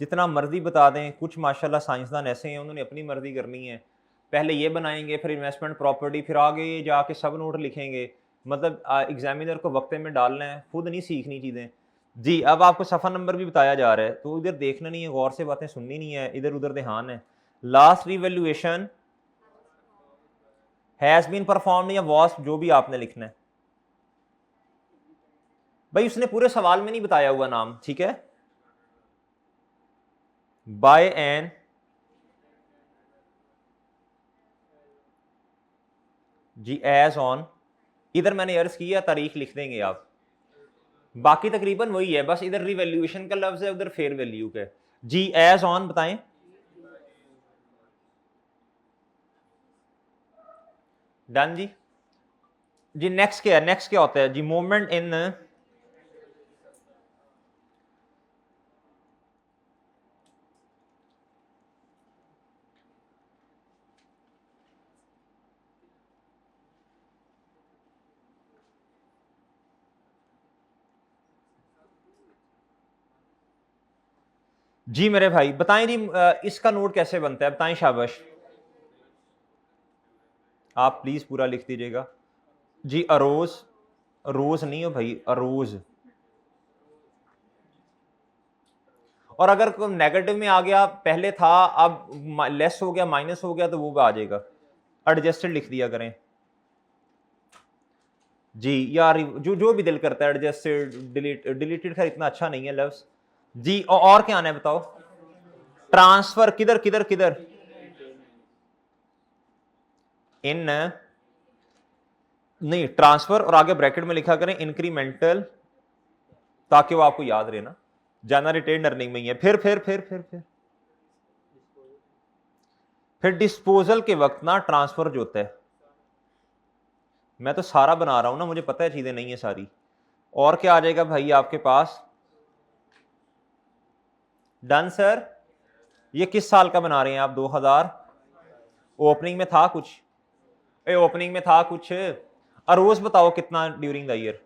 जितना मर्जी बता दें, कुछ माशाल्लाह साइंसदान ऐसे हैं उन्होंने अपनी मर्जी करनी है, पहले ये बनाएंगे फिर इन्वेस्टमेंट प्रॉपर्टी, फिर आगे जाके सब नोट लिखेंगे, मतलब एग्जामिनर को वक्ते में डालना है, खुद नहीं सीखनी चीज़ें जी। अब आपको सफ़ा नंबर भी बताया जा रहा है, तो इधर देखना नहीं है, गौर से बातें सुननी नहीं है, इधर उधर ध्यान है। Last revaluation has been performed या वॉस, जो भी आपने लिखना है भाई, उसने पूरे सवाल में नहीं बताया हुआ नाम, ठीक है। By N G as on, इधर मैंने अर्ज किया, तारीख लिख देंगे आप, बाकी तकरीबन वही है, बस इधर रिवैल्यूएशन का लफ्ज है, उधर फेयर वैल्यू का जी। एज ऑन बताएं, डन जी नेक्स्ट क्या है, नेक्स्ट क्या होता है जी, मूवमेंट इन जी मेरे भाई बताएं जी, इसका नोट कैसे बनता है बताएं, शाबाश। आप प्लीज पूरा लिख दीजिएगा जी। अरोज, रोज नहीं हो भाई, अरोज। और अगर कोई नेगेटिव में आ गया, पहले था अब लेस हो गया, माइनस हो गया, तो वो भी आ जाएगा। एडजस्टेड लिख दिया करें जी यार, जो जो भी दिल करता है, एडजस्टेड, डिलीटेड खैर इतना अच्छा नहीं है लफ्ज जी। और क्या आना है बताओ। ट्रांसफर, किधर किधर किधर, इन नहीं, ट्रांसफर और आगे ब्रैकेट में लिखा करें इंक्रीमेंटल, ताकि वो आपको याद रहे ना, जाना रिटेन अर्निंग में ही है। फिर डिस्पोजल के वक्त ना ट्रांसफर जो होता है, मैं तो सारा बना रहा हूं ना, मुझे पता है चीजें नहीं है सारी। और क्या आ जाएगा भाई आपके पास, डन सर। ये किस साल का बना रहे हैं आप, 2000, ओपनिंग में था कुछ, ओपनिंग में था कुछ। अरोज बताओ कितना ड्यूरिंग द ईयर,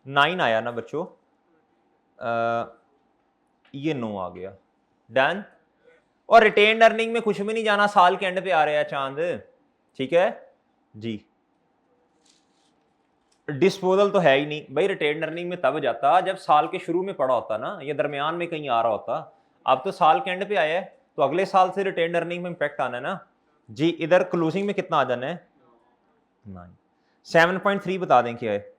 9 आया ना बच्चों, ये 9 आ गया, डन। और रिटेन अर्निंग में कुछ भी नहीं जाना, साल के एंड पे आ रहा है चांद, ठीक है जी। डिस्पोजल तो है ही नहीं भाई, रिटेन अर्निंग में तब जाता जब साल के शुरू में पड़ा होता ना, या दरमियान में कहीं आ रहा होता। अब तो साल के एंड पे आया है, तो अगले साल से रिटेन अर्निंग में इंपैक्ट आना है ना जी। इधर क्लोजिंग में कितना आ जाना है, 7.3 बता दें क्या है।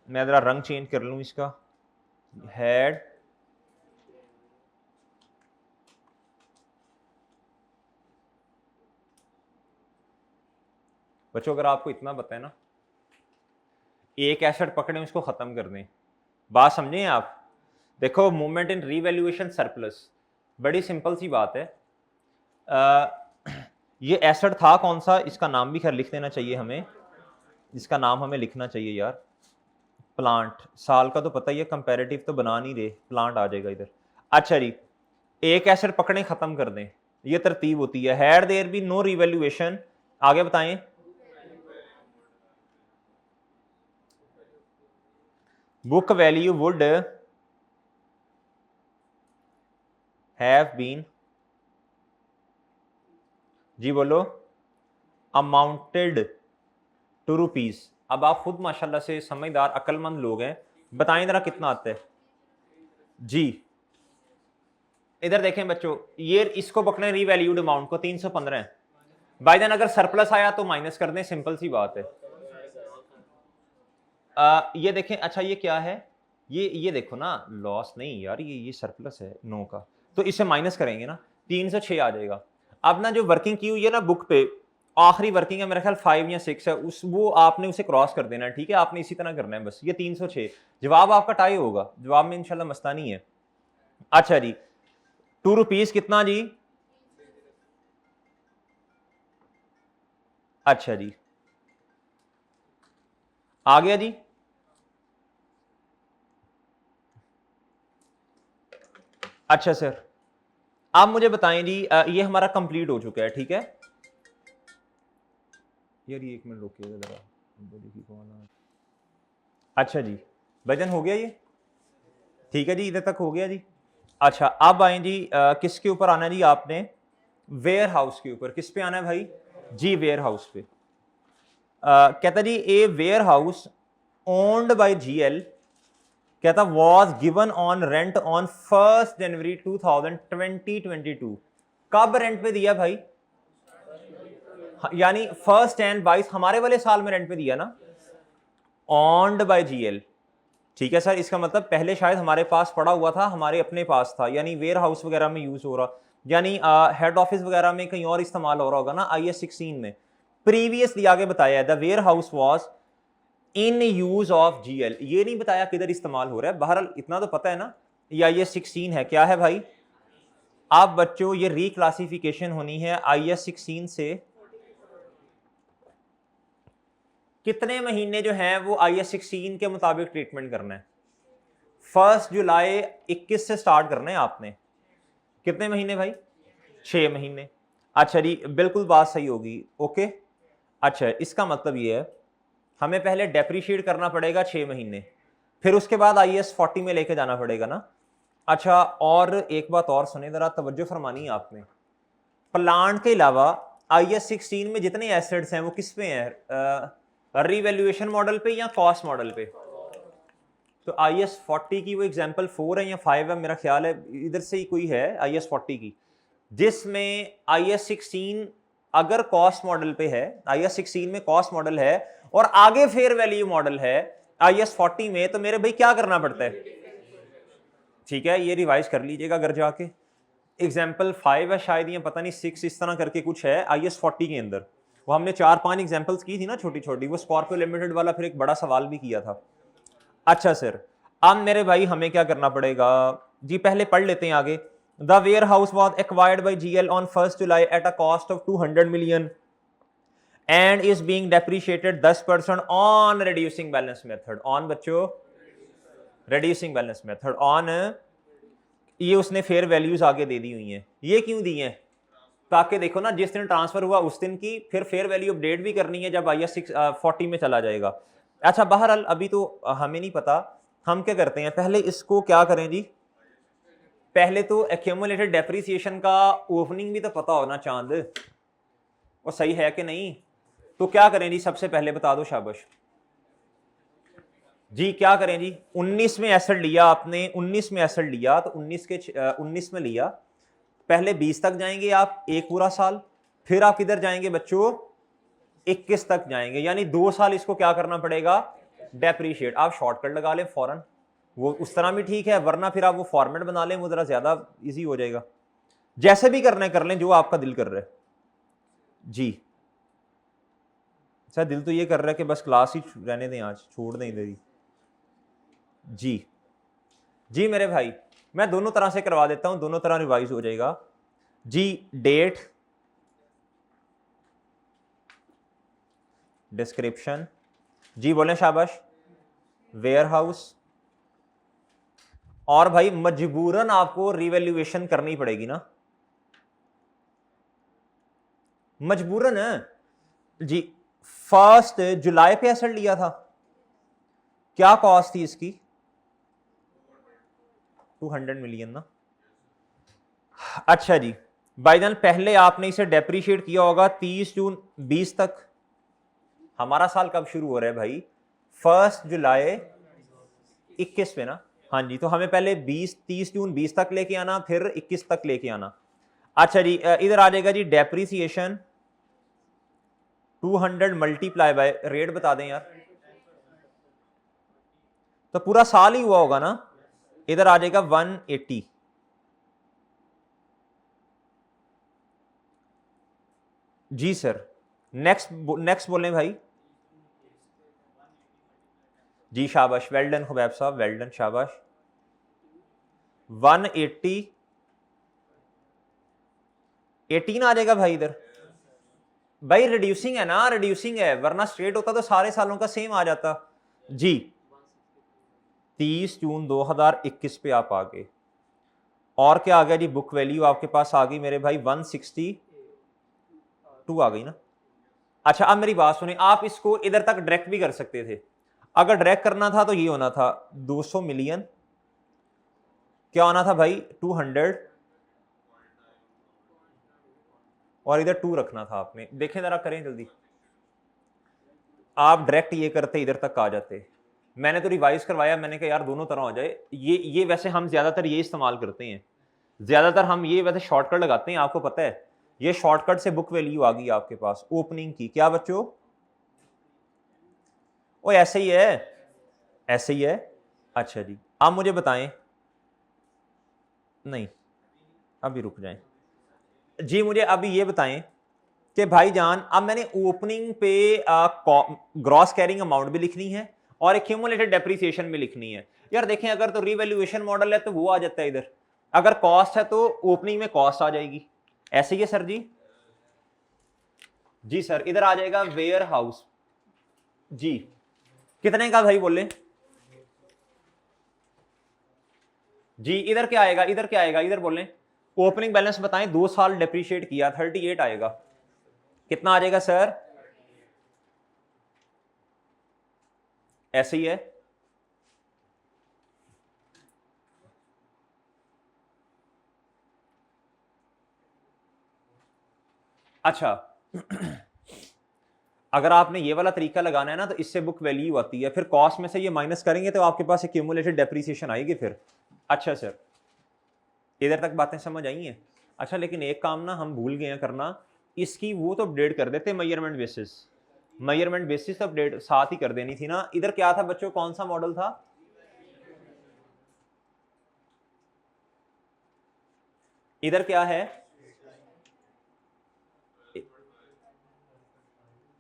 मैं जरा रंग चेंज कर लूं इसका, हेड बच्चों, अगर आपको इतना पता है ना, एक एसेट पकड़े उसको खत्म कर दें, बात समझें आप। देखो मूवमेंट इन रीवैल्यूएशन सरप्लस, बड़ी सिंपल सी बात है। ये एसेट था कौन सा, इसका नाम भी खैर लिख देना चाहिए हमें, इसका नाम हमें लिखना चाहिए यार। प्लांट, साल का तो पता ही है, कंपैरेटिव तो बना नहीं रहे, प्लांट आ जाएगा इधर। अच्छा जी, एक एसेट पकड़े खत्म कर दें, ये तरतीब होती है। Had there be no revaluation, आगे बताएं। Book value would have been, जी बोलो, अमाउंटेड टू रुपीज। अब आप खुद माशाल्लाह से समझदार अक्लमंद लोग हैं, बताएं जरा कितना आता है जी। इधर देखें बच्चों, ये इसको पकड़े रीवैल्यूड अमाउंट को, 315 है भाईजान। अगर सरप्लस आया तो माइनस कर दें, सिंपल सी बात है। ये देखें, अच्छा ये क्या है, ये देखो ना, लॉस नहीं यार, ये सरप्लस है 9 का, तो इसे माइनस करेंगे ना, 306 आ जाएगा। अब ना जो वर्किंग की हुई है ना बुक पे, आखिरी वर्किंग है मेरा ख्याल 5 या 6 है, उस वो आपने उसे क्रॉस कर देना है, ठीक है, आपने इसी तरह करना है बस। ये 306, जवाब आपका टाई होगा, जवाब में इंशाल्लाह मस्तानी है। अच्छा जी, 2 रुपीज कितना जी, अच्छा जी आ गया जी। अच्छा सर, आप मुझे बताएं जी, ये हमारा कंप्लीट हो चुका है, ठीक है यार, ये 1 मिनट रुकिएगा जरा, देखिए कौन है। अच्छा जी भजन हो गया ये, ठीक है जी, इधर तक हो गया जी। अच्छा अब आए जी, किसके ऊपर आना है जी आपने, वेयर हाउस के ऊपर। किस पे आना है भाई जी, वेयर हाउस पे। कहता जी a warehouse owned by GL, कहता was given on rent on 1 January 2022। कब रेंट पे दिया भाई, यानी 1 हमारे वाले साल में रेंट पे दिया ना, ऑन्ड बाय जीएल, ठीक है सर। इसका मतलब पहले शायद हमारे पास पड़ा हुआ था, हमारे अपने पास था, यानी वेयर हाउस वगैरह में यूज हो रहा, यानी हेड ऑफिस वगैरह में कहीं और इस्तेमाल हो रहा होगा ना, IAS 16 में। प्रीवियसली आगे बताया the warehouse was in use of GL, ये नहीं बताया किधर इस्तेमाल हो रहा है, बहरहाल इतना तो पता है ना, ये IAS 16 है। क्या है भाई, अब बच्चों ये रिक्लासिफिकेशन होनी है IAS 16 से कितने महीने जो हैं वो IAS 16 के मुताबिक ट्रीटमेंट करना है? 1 जुलाई 21 से स्टार्ट करना है आपने। कितने महीने भाई? 6 महीने। अच्छा जी, बिल्कुल बात सही होगी। ओके, अच्छा इसका मतलब ये है हमें पहले डेप्रीशिएट करना पड़ेगा 6 महीने, फिर उसके बाद IAS 40 में लेके जाना पड़ेगा ना। अच्छा, और एक बात और सुने, जरा तवज्जो फरमानी है आपने, प्लांट के अलावा IAS 16 में जितने एसेट्स हैं वो किस पे हैं? रिवैल्यूएशन मॉडल पे या कॉस्ट मॉडल पे? तो IAS 40 की वो एग्जांपल 4 है या 5 है, मेरा ख्याल है इधर से ही कोई है IAS 40 की, जिसमें IAS 16 अगर कॉस्ट मॉडल पे है, IAS 16 में कॉस्ट मॉडल है और आगे फेयर वैल्यू मॉडल है IAS 40 में, तो मेरे भाई क्या करना पड़ता है? ठीक है, ये रिवाइज कर लीजिएगा घर जाके। एग्जाम्पल 5 है शायद, या पता नहीं 6, इस तरह करके कुछ है IAS 40 के अंदर। वो हमने 4-5 एग्जाम्पल्स की थी ना छोटी छोटी, वो स्कॉर्पियो लिमिटेड वाला फिर एक बड़ा सवाल भी किया था। अच्छा सर, अब मेरे भाई हमें क्या करना पड़ेगा जी, पहले पढ़ लेते हैं आगे। The warehouse was acquired by GL on 1 July at a cost of 200 million and is being depreciated 10% on reducing balance method. On बच्चों रिड्यूसिंग बैलेंस मेथड, ऑन ये उसने फेयर वैल्यूज आगे दे दी हुई हैं। ये क्यों दी हैं? ताकि देखो ना, जिस दिन ट्रांसफर हुआ उस दिन की फिर फेयर वैल्यू अपडेट भी करनी है जब IAS 40 में चला जाएगा। अच्छा, बहरहाल अभी तो हमें नहीं पता, हम क्या करते हैं, पहले इसको क्या करें जी, पहले तो एक्यूमुलेटेड डेप्रिसिएशन का ओपनिंग भी तो पता होना चांद, वो सही है कि नहीं? तो क्या करें जी, सबसे पहले बता दो, शाबाश जी, क्या करें जी? 19 में एसेट लिया आपने, 19 में एसेट लिया तो 19 में लिया, पहले 20 तक जाएंगे आप, एक पूरा साल, फिर आप किधर जाएंगे बच्चों? 21 तक जाएंगे, यानी 2 साल इसको क्या करना पड़ेगा? डेप्रीशिएट। आप शॉर्टकट लगा लें फौरन, वो उस तरह भी ठीक है, वरना फिर आप वो फॉर्मेट बना लें, वो जरा ज्यादा इजी हो जाएगा। जैसे भी करना है कर लें, जो आपका दिल कर रहा है जी। अच्छा, दिल तो ये कर रहा है कि बस क्लास ही रहने दें, आज छोड़ दें इधर ही जी। जी मेरे भाई, मैं दोनों तरह से करवा देता हूं, दोनों तरह रिवाइज हो जाएगा जी। डेट, डिस्क्रिप्शन जी, बोले शाबाश, वेयर हाउस, और भाई मजबूरन आपको रिवैल्यूएशन करनी पड़ेगी ना, मजबूरन है जी। 1 जुलाई पे एसेट लिया था, क्या कॉस्ट थी इसकी? 200 मिलियन ना। अच्छा जी, बाई जान पहले आपने इसे डेप्रीशिएट किया होगा 30 जून 20 तक। हमारा साल कब शुरू हो रहा है भाई? 1 जुलाई 21 पे ना। हाँ जी, तो हमें पहले 30 जून 20 तक लेके आना, फिर 21 तक लेके आना। अच्छा जी, इधर आ जाएगा जी डेप्रीसिएशन 200 मल्टीप्लाई बाय रेट बता दें यार, तो पूरा साल ही हुआ होगा ना। इधर आ जाएगा 180 जी सर। नेक्स्ट बोलें भाई जी, शाबाश, वेल डन खुबैब साहब, वेल डन, शाबाश। 180 18 आ जाएगा भाई इधर। भाई रिड्यूसिंग है ना, रिड्यूसिंग है, वरना स्ट्रेट होता तो सारे सालों का सेम आ जाता जी। 30 जून 2021 पे आप आ गए, और क्या आ गया जी? बुक वैल्यू आपके पास आ गई मेरे भाई 162 आ गई ना। अच्छा, अब मेरी बात सुने, आप इसको इधर तक डायरेक्ट भी कर सकते थे। अगर डायरेक्ट करना था तो ये होना था 200 मिलियन, क्या होना था भाई? 200, और इधर 2 रखना था आपने। देखें जरा, करें जल्दी, आप डायरेक्ट ये करते इधर तक आ जाते। मैंने तो रिवाइज करवाया, मैंने कहा यार दोनों तरह हो जाए। ये वैसे हम ज्यादातर ये इस्तेमाल करते हैं, ज्यादातर हम ये वैसे शॉर्टकट लगाते हैं, आपको पता है। ये शॉर्टकट से बुक वैल्यू आ गई आपके पास ओपनिंग की। क्या बच्चों? ओ ऐसे ही है, ऐसे ही है। अच्छा जी, आप मुझे बताएं, नहीं अभी रुक जाएं जी, मुझे अभी ये बताएं कि भाईजान, अब मैंने ओपनिंग पे ग्रॉस कैरिंग अमाउंट भी लिखनी है और एक्यूमुलेटेड डेप्रिसिएशन भी लिखनी है। यार देखें, अगर तो रिवैल्यूएशन मॉडल है तो वो आ जाता है इधर, अगर कॉस्ट है तो ओपनिंग में कॉस्ट आ जाएगी। ऐसे ही है सर जी। जी सर, इधर आ जाएगा वेयर हाउस, जी कितने का भाई बोले जी? इधर क्या आएगा, इधर क्या आएगा, इधर बोले ओपनिंग बैलेंस बताएं, 2 साल डेप्रीशिएट किया 38 आएगा। कितना आ जाएगा सर? ऐसे ही है। अच्छा अगर आपने ये वाला तरीका लगाना है ना तो इससे बुक वैल्यू आती है, फिर कॉस्ट में से ये माइनस करेंगे तो आपके पास एक्यूमुलेटेड डेप्रीसिएशन आएगी फिर। अच्छा सर इधर तक बातें समझ आई हैं? अच्छा लेकिन एक काम ना हम भूल गए हैं करना, इसकी वो तो अपडेट कर देते मेजरमेंट बेसिस, मेजरमेंट बेसिस तो अपडेट साथ ही कर देनी थी ना। इधर क्या था बच्चों, कौन सा मॉडल था? इधर क्या है?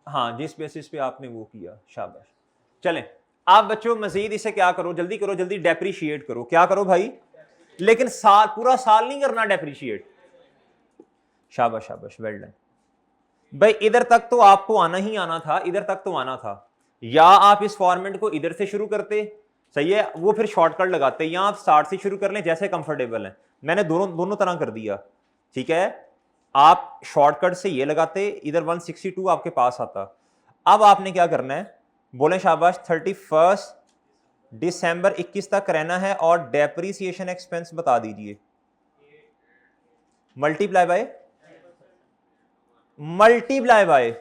हाँ जिस बेसिस पे आपने वो किया, शाबाश। चलें आप बच्चों मजीद इसे क्या करो, जल्दी करो, जल्दी डेप्रीशिएट करो। क्या करो भाई? लेकिन साल, पूरा साल नहीं करना डेप्रीशिएट। शाबाश शाबाश, वेल डन भाई। इधर तक तो आपको आना ही आना था, इधर तक तो आना था। या आप इस फॉर्मेट को इधर से शुरू करते, सही है, वो फिर शॉर्टकट लगाते, या आप स्टार्ट से शुरू कर लें जैसे कंफर्टेबल है। मैंने दोनों दोनों तरह कर दिया, ठीक है। आप शॉर्टकट से ये लगाते, इधर 162 आपके पास आता। अब आपने क्या करना है, बोले शाबाश, 31 दिसंबर 21 तक रहना है और डेप्रीसिएशन एक्सपेंस बता दीजिए। मल्टीप्लाई बाय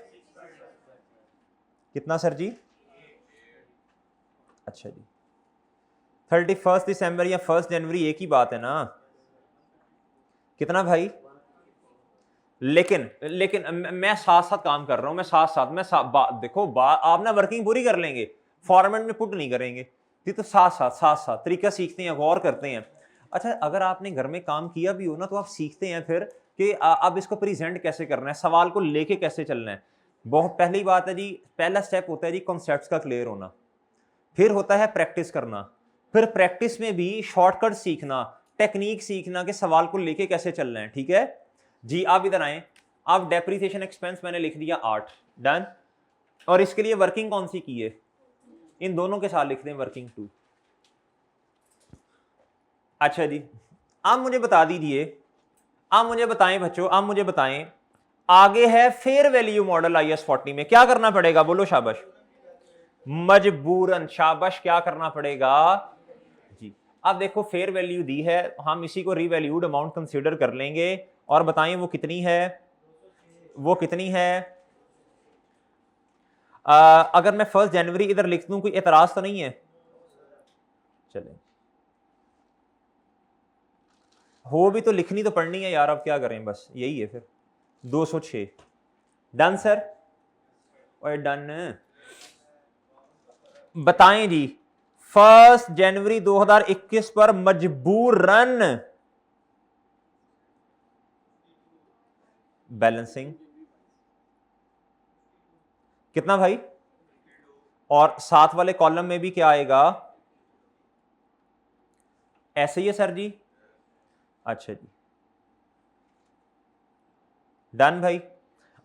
कितना सर जी? अच्छा जी 31 दिसंबर या 1 जनवरी एक ही बात है ना? कितना भाई? लेकिन मैं साथ साथ काम कर रहा हूं, मैं साथ साथ देखो आप ना वर्किंग पूरी कर लेंगे, फॉर्मेट में पुट नहीं करेंगे, तो साथ साथ तरीका सीखते हैं, गौर करते हैं। अच्छा अगर आपने घर में काम किया भी हो ना तो आप सीखते हैं फिर कि अब इसको प्रेजेंट कैसे करना है, सवाल को लेके कैसे चलना है। बहुत पहली बात है जी, पहला स्टेप होता है जी कॉन्सेप्ट्स का क्लियर होना, फिर होता है प्रैक्टिस करना, फिर प्रैक्टिस में भी शॉर्टकट सीखना, टेक्निक सीखना कि सवाल को लेके कैसे चलना है, ठीक है जी। आप इधर आए, आप डेप्रीसिएशन एक्सपेंस मैंने लिख दिया 8, डन। और इसके लिए वर्किंग कौन सी की है, इन दोनों के साथ लिख दें वर्किंग 2। अच्छा जी आप मुझे बता दीजिए, आप मुझे बताएं बच्चों, आप मुझे बताएं, आगे है फेयर वैल्यू मॉडल IS 40 में क्या करना पड़ेगा, बोलो शाबाश। मजबूरन शाबाश, क्या करना पड़ेगा जी? अब देखो फेयर वैल्यू दी है, हम इसी को रीवैल्यूड अमाउंट कंसीडर कर लेंगे और बताएं वो कितनी है, वो कितनी है। अगर मैं 1 जनवरी इधर लिख दूं कोई एतराज तो नहीं है? चले हो भी तो लिखनी तो पड़नी है यार, अब क्या करें, बस यही है फिर। 206 डन सर, और डन। बताएं जी 1 जनवरी 2021 पर मजबूरन बैलेंसिंग कितना भाई, और साथ वाले कॉलम में भी क्या आएगा, ऐसे ही है सर जी। अच्छा जी डन भाई।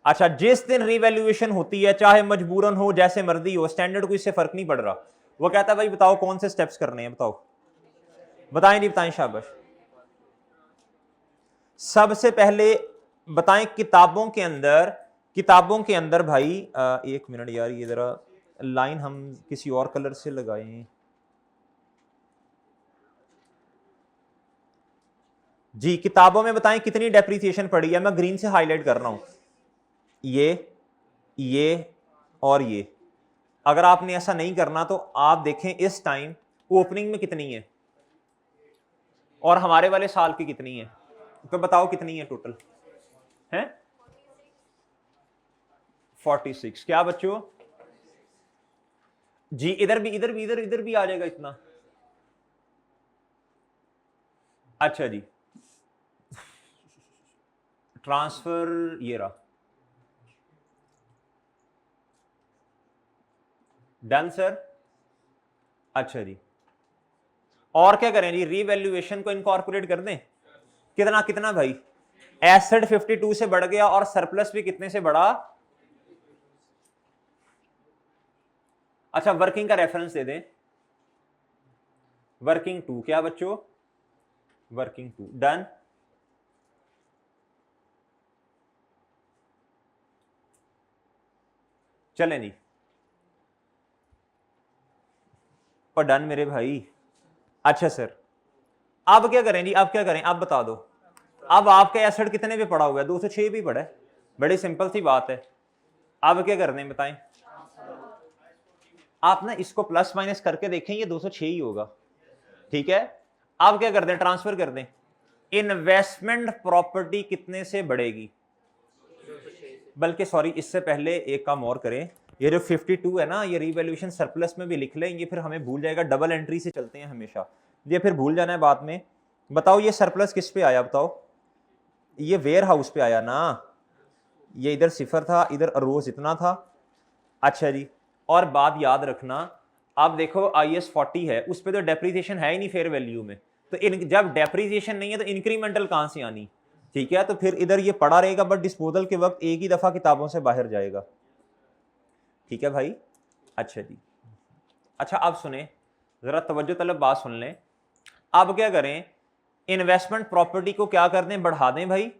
अच्छा जिस दिन रिवैल्यूएशन होती है, चाहे मजबूरन हो जैसे मर्जी हो, स्टैंडर्ड को इससे फर्क नहीं पड़ रहा, वो कहता है भाई बताओ कौन से स्टेप्स करने हैं, बताओ, बताएं जी बताएं शाबाश। सबसे पहले बताएं किताबों के अंदर भाई, एक मिनट यार, ये जरा लाइन हम किसी और कलर से लगाएं जी। किताबों में बताएं कितनी डेप्रीसिएशन पड़ी है, मैं ग्रीन से हाईलाइट कर रहा हूं, ये और ये। अगर आपने ऐसा नहीं करना तो आप देखें इस टाइम ओपनिंग में कितनी है और हमारे वाले साल की कितनी है, तो बताओ कितनी है टोटल है? 46। क्या बच्चों जी? इधर भी आ जाएगा इतना। अच्छा जी ट्रांसफर ये रहा, डन सर। अच्छा जी और क्या करें जी, रीवैल्यूएशन को इनकॉर्पोरेट कर दें। कितना कितना भाई, एसेट 52 से बढ़ गया और सरप्लस भी कितने से बढ़ा, अच्छा वर्किंग का रेफरेंस दे दें, वर्किंग 2 क्या बच्चों, वर्किंग 2 डन। चलें जी और डन मेरे भाई। अच्छा सर अब क्या करें जी, अब क्या करें आप बता दो। अब आपका एसिड कितने पे पड़ा हुआ है, 206 भी पड़ा है, बड़ी सिंपल सी बात है। अब क्या करने बताएं आप ना, इसको प्लस माइनस करके देखें ये 206 ही होगा, ठीक है। अब क्या कर दें, ट्रांसफर कर दें। इन्वेस्टमेंट प्रॉपर्टी कितने से बढ़ेगी, बल्कि सॉरी इससे पहले एक काम और करें, ये जो 52 है ना, ये रीवैल्यूएशन सरप्लस में भी लिख लें, ये फिर हमें भूल जाएगा, डबल एंट्री से चलते हैं हमेशा, ये फिर भूल जाना है बाद में। बताओ ये सरप्लस किस पे आया बताओ, ये वेयर हाउस पे आया ना, ये इधर सिफर था, इधर अरोज इतना था। अच्छा जी, और बात याद रखना, आप देखो IS 40 है, उस पर तो डेप्रीसिएशन है ही नहीं फेयर वैल्यू में, तो जब डेप्रीसिएशन नहीं है तो इंक्रीमेंटल कहां से आनी, ठीक है। तो फिर इधर ये पड़ा रहेगा, बट डिस्पोजल के वक्त एक ही दफा किताबों से बाहर जाएगा, ठीक है भाई। अच्छा जी, अच्छा अब सुने, जरा तवज्जो तलब बात सुन लें। अब क्या करें, इन्वेस्टमेंट प्रॉपर्टी को क्या कर दें, बढ़ा दें भाई,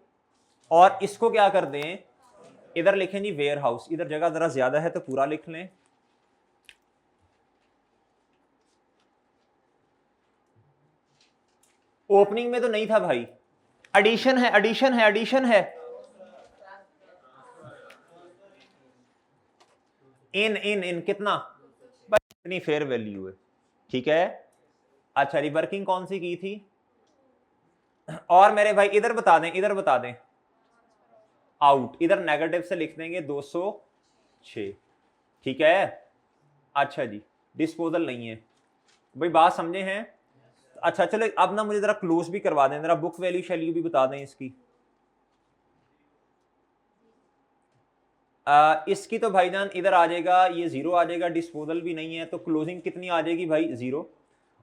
और इसको क्या कर दें, इधर लिखें जी वेयर हाउस, इधर जगह जरा ज्यादा है तो पूरा लिख लें। ओपनिंग में तो नहीं था भाई, एडिशन है, एडिशन है, एडिशन है, इन इन इन कितना, बस इतनी फेयर वैल्यू है, ठीक है। अच्छा रिवर्किंग कौन सी की थी, और मेरे भाई इधर बता दें, इधर बता दें आउट, इधर नेगेटिव से लिख देंगे 206, ठीक है। अच्छा जी, डिस्पोजल नहीं है भाई, बात समझे हैं। अच्छा चलो अब ना मुझे जरा क्लोज भी करवा दें, जरा बुक वैल्यू शैल्यू भी बता दें इसकी। इसकी तो भाईजान इधर आ जाएगा, ये जीरो आ जाएगा, डिस्पोजल भी नहीं है तो क्लोजिंग कितनी आ जाएगी भाई, जीरो।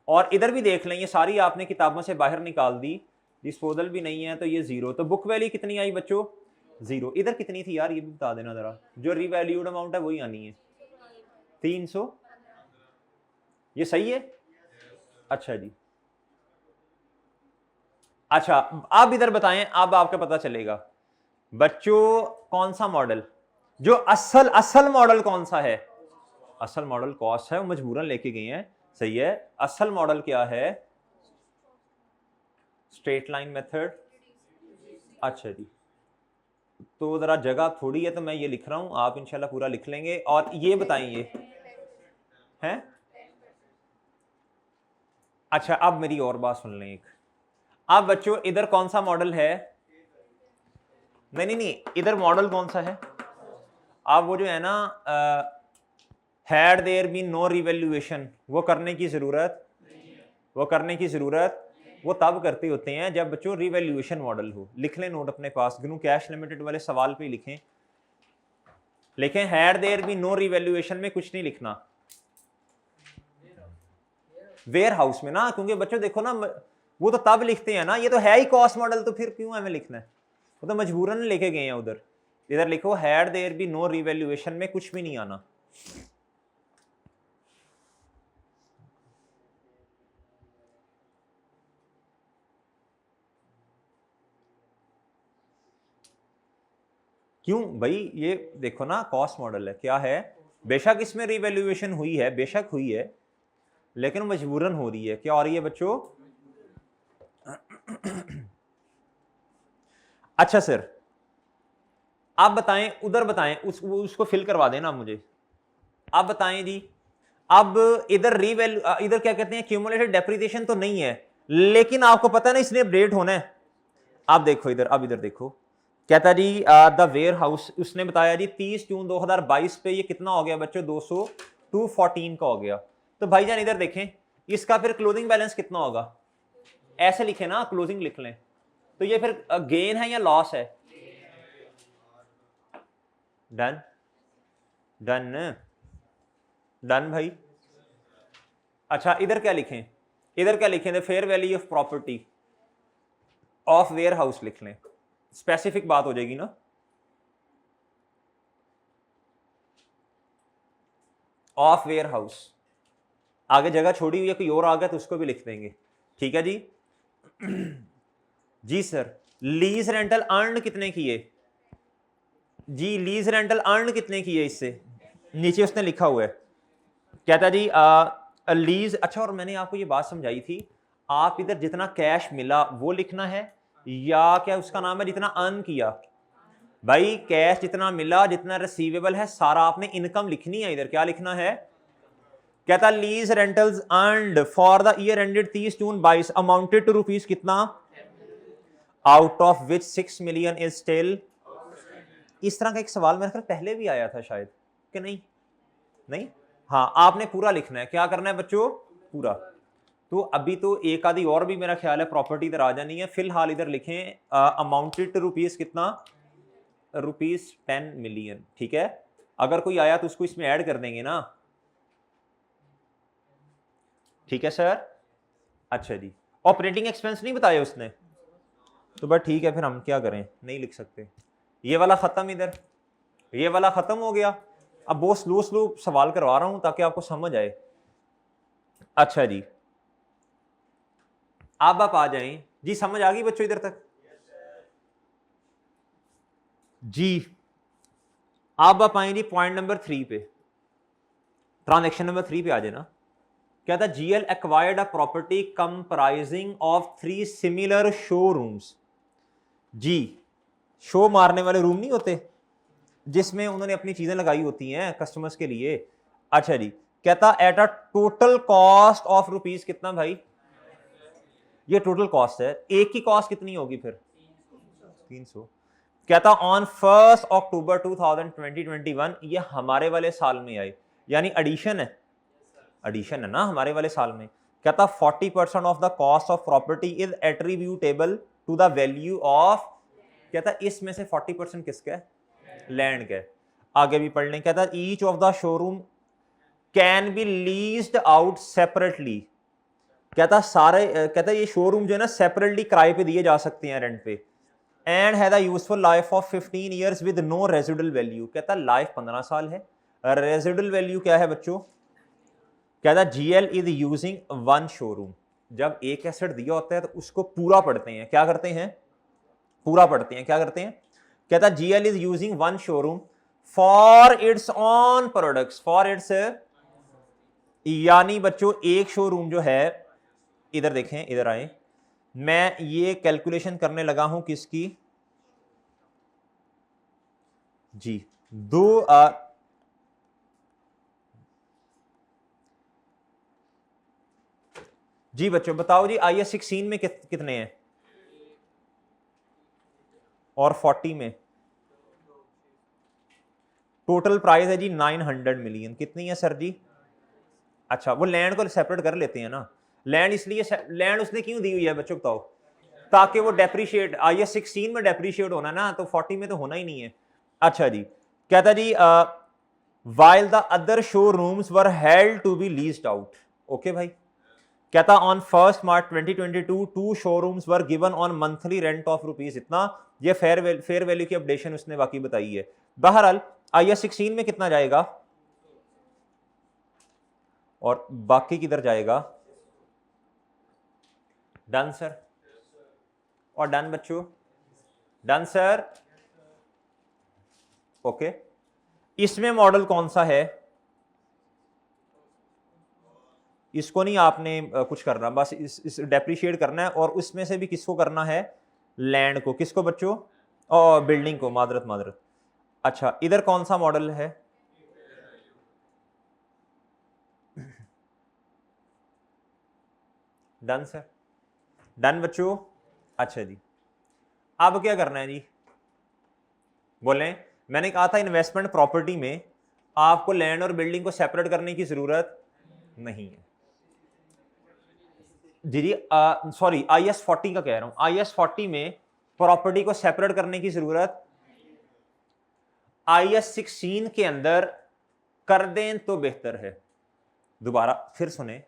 और इधर भी देख लें, ये सारी आपने किताबों से बाहर निकाल दी, डिस्पोजल भी नहीं है तो ये जीरो, तो बुक वैल्यू कितनी आई बच्चों, जीरो। इधर कितनी थी यार ये भी बता देना जरा, जो रिवैल्यूड अमाउंट है वही आनी है, 300, ये सही है। अच्छा जी, अच्छा अब इधर बताएं, अब आपको पता चलेगा बच्चों कौन सा मॉडल, जो असल असल मॉडल कौन सा है, असल मॉडल कॉस्ट है, वो मजबूरन लेके गए हैं, सही है। असल मॉडल क्या है, स्ट्रेट लाइन मेथड। अच्छा जी, तो जरा जगह थोड़ी है तो मैं ये लिख रहा हूं, आप इंशाल्लाह पूरा लिख लेंगे। और ये बताइए हैं, अच्छा अब मेरी और बात सुन लें एक, अब बच्चों इधर कौन सा मॉडल है, नहीं नहीं नहीं, इधर मॉडल कौन सा है, आप वो जो है ना had there been no revaluation, वो करने की जरूरत, वो करने की जरूरत वो तब करते होते हैं जब बच्चों रिवैल्यूएशन मॉडल हो। लिख लें नोट अपने पास, ग्नू कैश लिमिटेड वाले सवाल पे लिखें, लिखें had there been no revaluation में कुछ नहीं लिखना, वेयर हाउस में ना, क्योंकि बच्चों देखो ना वो तो तब लिखते हैं ना, ये तो है ही कॉस्ट मॉडल, तो फिर क्यों हमें लिखना है, वो तो मजबूरन लेके गए हैं उधर। इधर लिखो had there be no revaluation में कुछ भी नहीं आना। क्यों भाई, ये देखो ना कॉस्ट मॉडल है, क्या है, बेशक इसमें रिवैल्यूएशन हुई है, बेशक हुई है, लेकिन मजबूरन हो रही है, क्या हो रही है बच्चों। अच्छा सर आप बताएं, उधर बताएं, उसको फिल करवा देना मुझे, आप बताएं जी। अब इधर रीवैल्यू, इधर क्या कहते हैं, क्यूमुलेटेड डेप्रिसिएशन तो नहीं है, लेकिन आपको पता है ना इसने अपडेट होना है। आप देखो इधर, अब इधर देखो, कहता जी द वेयर हाउस, उसने बताया जी 30 जून 2022 पे ये कितना हो गया बच्चों, 214 का हो गया। तो भाईजान इधर देखें, इसका फिर क्लोजिंग बैलेंस कितना होगा, ऐसे लिखे ना, क्लोजिंग लिख लें, तो ये फिर गेन है या लॉस है, डन, डन, डन भाई। अच्छा इधर क्या लिखें, इधर क्या लिखें, the fair value of property of warehouse लिख लें, स्पेसिफिक बात हो जाएगी ना। ऑफ वेयर हाउस, आगे जगह छोड़ी हुई है, कोई और आ गया तो उसको भी लिख देंगे, ठीक है जी। जी सर, लीज रेंटल अर्न कितने किए जी, लीज रेंटल अर्न कितने किए, इससे नीचे उसने लिखा हुआ है, कहता जी लीज। अच्छा, और मैंने आपको ये बात समझाई थी, आप इधर जितना कैश मिला वो लिखना है, या क्या उसका नाम है जितना अर्न किया। भाई कैश जितना मिला, जितना रिसीवेबल है, सारा आपने इनकम लिखनी है। इधर क्या लिखना है, कहता lease rentals earned for the year ended 30 June 22 amounted to rupees कितना, out of which 6 million is still. इस तरह का एक सवाल मेरे ख्याल पहले भी आया था शायद, कि नहीं? नहीं, हाँ, आपने पूरा लिखना है। क्या करना है बच्चों, पूरा। तो अभी तो एक आधी और भी मेरा ख्याल है प्रॉपर्टी इधर आ जानी है। फिलहाल इधर लिखें अमाउंटेड टू रुपीज कितना, रुपीज 10 मिलियन, ठीक है। अगर कोई आया तो उसको इसमें ऐड कर देंगे ना, ठीक है सर। अच्छा जी, ऑपरेटिंग एक्सपेंस नहीं बताया उसने, तो बस ठीक है, फिर हम क्या करें, नहीं लिख सकते। ये वाला खत्म, इधर ये वाला खत्म हो गया। अब बहुत स्लो स्लो सवाल करवा रहा हूं ताकि आपको समझ आए। अच्छा जी, आप आ जाएं जी, समझ आ गई बच्चों इधर तक जी। आप आए जी पॉइंट नंबर 3 पे, ट्रांजेक्शन नंबर 3 पे आ जाए ना। क्या था, GL acquired a property comprising of 3 similar showrooms. जी, शो मारने वाले रूम नहीं होते जिसमें उन्होंने अपनी चीजें लगाई होती हैं कस्टमर्स के लिए। अच्छा जी, कहता at a total cost of rupees कितना भाई, ये टोटल कॉस्ट है, एक की कॉस्ट कितनी होगी फिर, 300। कहता ऑन 1 अक्टूबर 2021, ये हमारे वाले साल में आई, यानी एडिशन है, एडिशन है ना हमारे वाले साल में। कहता 40% of the cost of property is attributable to the value of, कहता इसमें से 40% किसका है, लैंड का। आगे भी पढ़ लें, कहता each of the showroom can be leased out separately. कहता सारे, कहता ये शोरूम जो है ना सेपरेटली किराए पे दिए जा सकते हैं, रेंट पे। And had a useful life of 15 years with no residual value. कहता लाइफ 15 साल है। रेजिडुअल वैल्यू क्या है बच्चों, कहता जीएल इज यूजिंग 1 शोरूम। जब एक एसेट दिया होता है तो उसको पूरा पढ़ते हैं, क्या करते हैं, पूरा पढ़ते हैं, क्या करते हैं। कहता GL is using 1 showroom for its on products, for its, यानी बच्चों एक शोरूम जो है, इधर देखें, इधर आए, मैं ये कैलकुलेशन करने लगा हूं किसकी जी, दो जी बच्चों बताओ जी, IS 16 में कितने हैं और 40 में, टोटल प्राइस है जी 900 मिलियन। कितनी है सर जी, अच्छा वो लैंड को सेपरेट कर लेते हैं ना, लैंड इसलिए, लैंड उसने क्यों दी हुई है बच्चों बताओ, ताकि वो डेप्रीशिएट, IS 16 में डेप्रीशिएट होना ना, तो 40 में तो होना ही नहीं है। अच्छा जी, कहता जी while the other showrooms were held to be leased out, okay भाई। कहता on 1 March 2022 2 showrooms were given on monthly rent of rupees इतना। ये फेयर वैल्यू की अपडेशन उसने बाकी बताई है। बहरहाल IS 16 में कितना जाएगा और बाकी किधर जाएगा, डन सर, और डन बच्चों, डन सर, ओके। इसमें मॉडल कौन सा है, इसको नहीं आपने कुछ करना, बस इस डेप्रिशिएट करना है, और उसमें से भी किसको करना है, लैंड को, किसको बच्चों, और बिल्डिंग को, मादरत मादरत। अच्छा इधर कौन सा मॉडल है, डन सर, डन बच्चों। अच्छा जी, अब क्या करना है जी, बोलें। मैंने कहा था इन्वेस्टमेंट प्रॉपर्टी में आपको लैंड और बिल्डिंग को सेपरेट करने की जरूरत नहीं है जी जी, सॉरी IS 40 का कह रहा हूं, IS 40 में प्रॉपर्टी को सेपरेट करने की जरूरत, IS 16 के अंदर कर दें तो बेहतर है। दोबारा फिर सुने,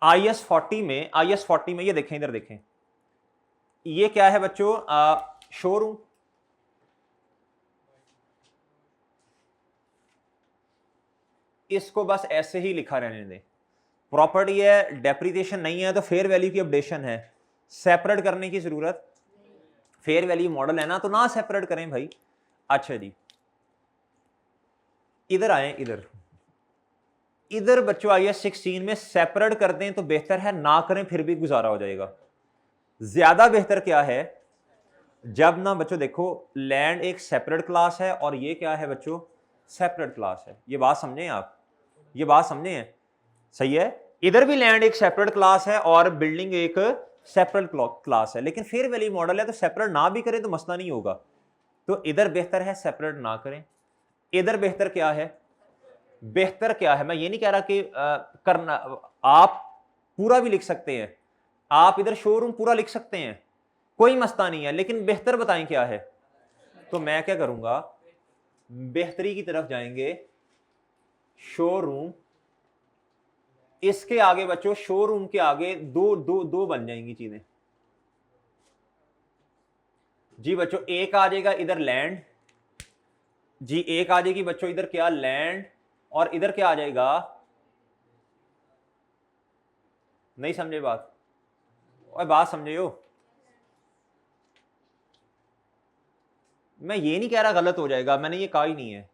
IS 40 में, IS 40 में ये देखें, इधर देखें, ये क्या है बच्चों, शोरूम, इसको बस ऐसे ही लिखा रहने दें। प्रॉपर्टी है, डेप्रिसिएशन नहीं है तो फेयर वैल्यू की अपडेशन है, सेपरेट करने की जरूरत, फेयर वैल्यू मॉडल है ना तो ना सेपरेट करें भाई। अच्छा जी, इधर आए, इधर इधर बच्चों आइए 16 में सेपरेट कर दें तो बेहतर है, ना करें फिर भी गुजारा हो जाएगा। ज्यादा बेहतर क्या है, जब ना बच्चों देखो लैंड एक सेपरेट क्लास है और ये क्या है बच्चों, सेपरेट क्लास है। ये बात समझे आप, ये बात समझे हैं, सही है। इधर भी लैंड एक सेपरेट क्लास है और बिल्डिंग एक सेपरेट क्लास है, लेकिन फेयर वैल्यू मॉडल है तो सेपरेट ना भी करें तो मसला नहीं होगा। तो इधर बेहतर है सेपरेट ना करें। इधर बेहतर क्या है, बेहतर क्या है, मैं ये नहीं कह रहा कि करना, आप पूरा भी लिख सकते हैं, आप इधर शोरूम पूरा लिख सकते हैं, कोई मसला नहीं है, लेकिन बेहतर बताएं क्या है। तो मैं क्या करूंगा, बेहतरी की तरफ जाएंगे, शोरूम, इसके आगे बच्चों शोरूम के आगे दो दो दो बन जाएंगी चीजें जी बच्चों। एक आ जाएगा इधर लैंड जी, एक आ जाएगी बच्चों इधर क्या, लैंड, और इधर क्या आ जाएगा, नहीं समझे बात, और बात समझे हो, मैं ये नहीं कह रहा गलत हो जाएगा, मैंने ये कहा ही नहीं है,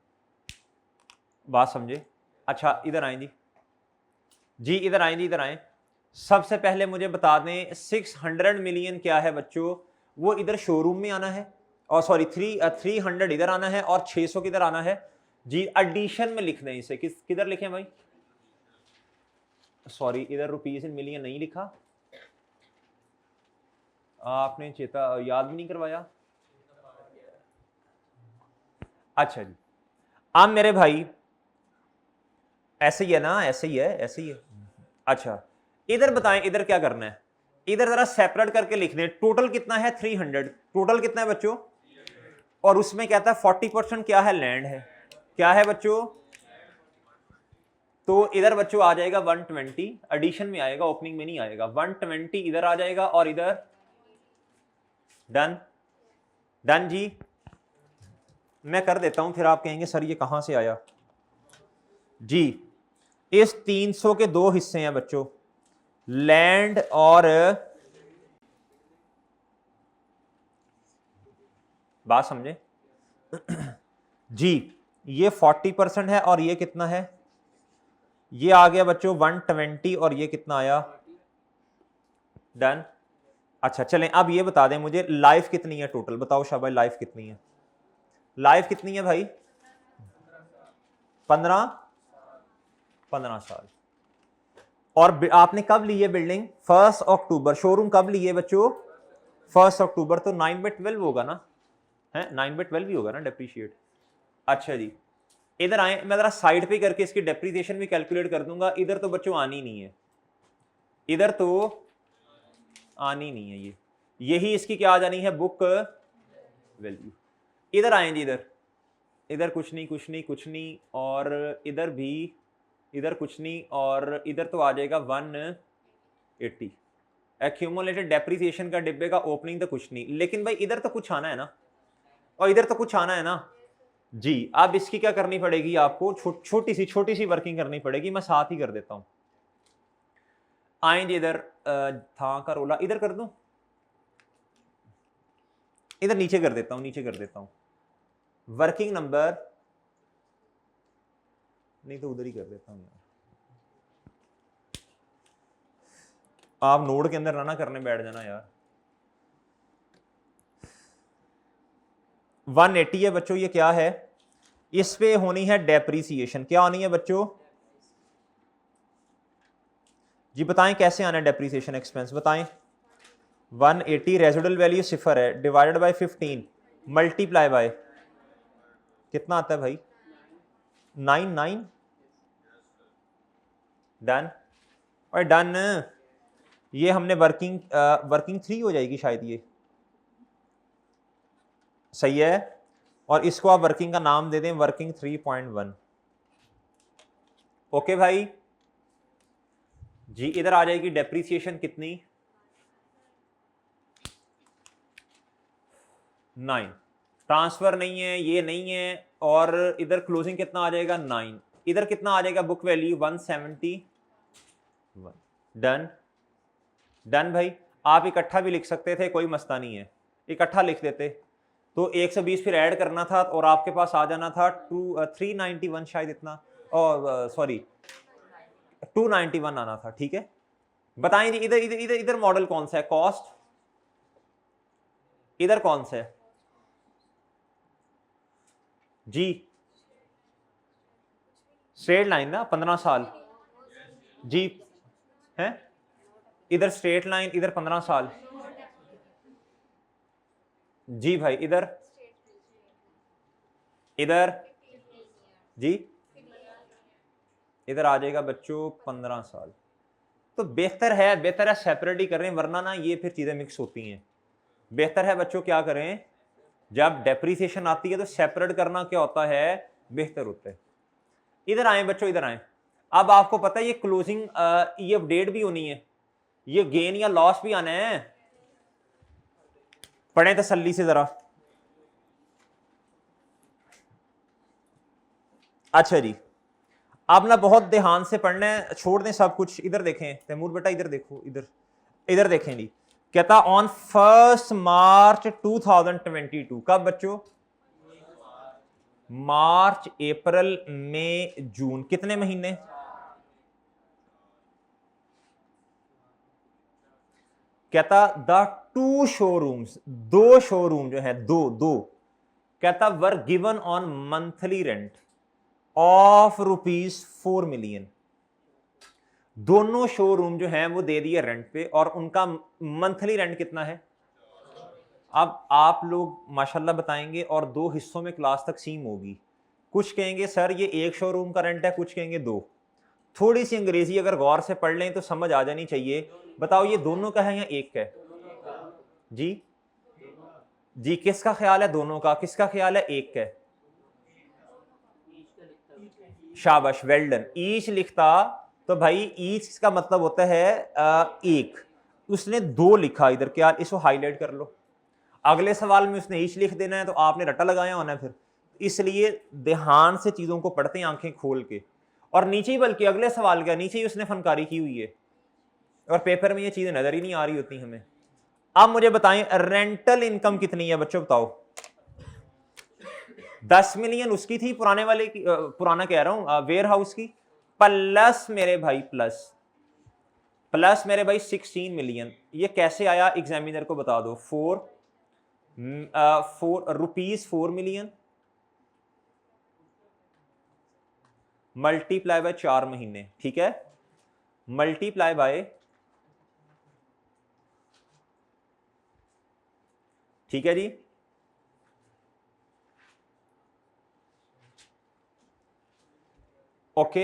बात समझे। अच्छा इधर आए जी, इधर आए जी, इधर आए। सबसे पहले मुझे बता दें 600 मिलियन क्या है बच्चों, वो इधर शोरूम में आना है, और सॉरी 300 इधर आना है और 600 किधर आना है जी, एडिशन में लिख दें इसे, किधर लिखें भाई, सॉरी इधर रुपीज इन मिलियन नहीं लिखा, आपने चेता याद भी नहीं करवाया। अच्छा जी, अब मेरे भाई ऐसे ही है ना, ऐसे ही है, ऐसे ही है। अच्छा इधर बताएं, इधर क्या करना है, इधर जरा सेपरेट करके लिख दें। टोटल कितना है 300, टोटल कितना है बच्चों, और उसमें कहता है 40% क्या है, लैंड है, क्या है बच्चों, तो इधर बच्चों आ जाएगा 120, एडिशन में आएगा, ओपनिंग में नहीं आएगा, 120 इधर आ जाएगा और इधर डन, डन जी। मैं कर देता हूं, फिर आप कहेंगे सर ये कहां से आया जी। इस 300 के दो हिस्से हैं बच्चों, लैंड और, बात समझे जी, ये 40% है और ये कितना है, ये आ गया बच्चों 120, और ये कितना आया, डन। अच्छा चलें, अब ये बता दें मुझे लाइफ कितनी है टोटल, बताओ शाबाश, लाइफ कितनी है, लाइफ कितनी है भाई, 15 साल। और आपने कब ली है बिल्डिंग, 1 अक्टूबर, शोरूम कब ली है बच्चों, 1 अक्टूबर, तो 9/12 होगा ना, है 9/12 ही होगा ना डेप्रीशिएट। अच्छा जी, इधर आए, मैं जरा साइड पे करके इसकी डेप्रीसिएशन भी कैलकुलेट कर दूंगा। इधर तो बच्चों आनी नहीं है, इधर तो आनी नहीं है, ये यही इसकी क्या आ जानी है, बुक वैल्यू। इधर आए जी, इधर इधर कुछ नहीं कुछ नहीं कुछ नहीं, और इधर भी, इधर कुछ नहीं, और इधर तो आ जाएगा 180। एक्यूमुलेटेड डेप्रीसिएशन का डिब्बे का ओपनिंग तो कुछ नहीं, लेकिन भाई इधर तो कुछ आना है ना, और इधर तो कुछ आना है ना जी। अब इसकी क्या करनी पड़ेगी आपको, छोटी सी वर्किंग करनी पड़ेगी, मैं साथ ही कर देता हूं। आएंगे इधर, था का रोला इधर कर दूं, इधर नीचे कर देता हूं, नीचे कर देता हूं, वर्किंग नंबर, नहीं तो उधर ही कर देता हूं यार, आप नोड के अंदर ना करने बैठ जाना यार। 180 है बच्चों, ये क्या है, इस पे होनी है डेप्रीसिएशन, क्या होनी है बच्चों जी, बताएं कैसे आना है डेप्रीसिएशन एक्सपेंस, बताएं। 180 रेजिडुअल वैल्यू 0 है, डिवाइडेड बाय 15 मल्टीप्लाई बाय, कितना आता है भाई, 9 डन, और डन। ये हमने वर्किंग 3 हो जाएगी शायद, ये सही है, और इसको आप वर्किंग का नाम दे दें वर्किंग 3.1। ओके भाई जी, इधर आ जाएगी डेप्रीसिएशन कितनी, 9, ट्रांसफर नहीं है, ये नहीं है, और इधर क्लोजिंग कितना आ जाएगा 9, इधर कितना आ जाएगा बुक वैल्यू 171। डन डन भाई। आप इकट्ठा भी लिख सकते थे, कोई मसला नहीं है, इकट्ठा लिख देते तो 120 फिर ऐड करना था और आपके पास आ जाना था 391 शायद इतना, और सॉरी 291 आना था। ठीक है, बताएं जी इधर इधर इधर इधर मॉडल कौन सा है, कॉस्ट इधर कौन सा है जी? स्ट्रेट लाइन ना 15 साल जी है, इधर स्ट्रेट लाइन, इधर 15 साल जी भाई। इधर इधर जी इधर आ जाएगा बच्चों 15 साल। तो बेहतर है सेपरेट ही करें, वरना ना ये फिर चीजें मिक्स होती हैं। बेहतर है बच्चों क्या करें, जब डेप्रीसिएशन आती है तो सेपरेट करना क्या होता है, बेहतर होता है। इधर आए बच्चों, इधर आए। अब आपको पता है ये क्लोजिंग ये अपडेट भी होनी है, ये गेन या लॉस भी आना है। पढ़ें तसल्ली से जरा। अच्छा जी, अब ना बहुत ध्यान से पढ़ना है, छोड़ दें सब कुछ। इधर देखें तैमूर बेटा, इधर देखो, इधर इधर देखें जी। कहता ऑन 1 मार्च 2022, कब बच्चों? मार्च अप्रैल मई जून, कितने महीने? कहता द 2 शोरूम्स, 2 शोरूम जो है, दो दो, कहता were given on monthly rent of ₹4 million. दोनों शोरूम जो हैं वो दे दिए रेंट पे, और उनका मंथली रेंट कितना है? अब आप लोग माशाल्लाह बताएंगे और दो हिस्सों में क्लास तकसीम होगी। कुछ कहेंगे सर ये एक शोरूम का रेंट है, कुछ कहेंगे दो। थोड़ी सी अंग्रेजी अगर गौर से पढ़ लें तो समझ आ जानी चाहिए। बताओ ये दोनों का है या एक का है जी? जी किसका ख्याल है दोनों का, किसका ख्याल है एक का है? शाबाश, वेल डन। ईच लिखता तो भाई ईच का मतलब होता है एक, उसने दो लिखा इधर, क्या इसको हाईलाइट कर लो। अगले सवाल में उसने ईच लिख देना है तो आपने रट्टा लगाया होना है फिर, इसलिए ध्यान से चीजों को पढ़ते हैं आंखें खोल के। और नीचे ही, बल्कि अगले सवाल का नीचे ही उसने फनकारी की हुई है, और पेपर में ये चीजें नजर ही नहीं आ रही होती हमें। अब मुझे बताएं रेंटल इनकम कितनी है बच्चों, बताओ। 10 मिलियन उसकी थी पुराने वाले की, पुराना कह रहा हूं वेयर हाउस की, प्लस मेरे भाई प्लस मेरे भाई 16 मिलियन। ये कैसे आया एग्जामिनर को बता दो। 4 मिलियन मल्टीप्लाई बाय 4 महीने, ठीक है, मल्टीप्लाई बाय, ठीक है जी, ओके।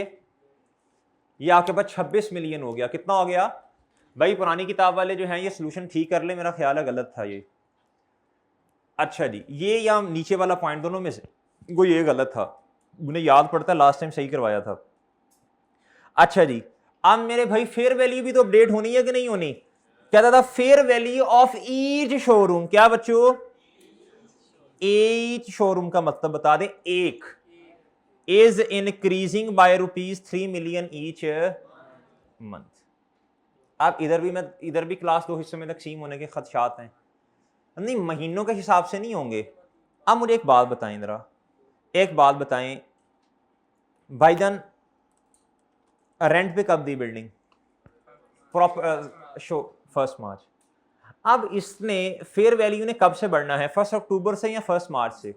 ये आपके पास 26 मिलियन हो गया। कितना हो गया भाई? पुरानी किताब वाले जो हैं ये सोल्यूशन ठीक कर ले, मेरा ख्याल है गलत था ये। अच्छा जी, ये या नीचे वाला पॉइंट, दोनों में से वो ये गलत था, मुझे याद पड़ता है लास्ट टाइम सही करवाया था। अच्छा जी, अब मेरे भाई फेयर वैल्यू भी तो अपडेट होनी है कि नहीं होनी? कहता था fair value of each showroom, क्या बच्चों? ईच शोरूम का मतलब बता दें, एक, is increasing by ₹3 million each month. अब इधर भी क्लास दो हिस्सों में तकसीम होने के खदशात हैं, नहीं महीनों के हिसाब से नहीं होंगे। अब मुझे एक बात बताएं जरा, एक बात बताएं भाईजान, रेंट पे कब दी बिल्डिंग? प्रॉपर शो 1 मार्च। अब इसने फेयर वैल्यू ने कब से बढ़ना है, 1 अक्टूबर से या 1 मार्च से?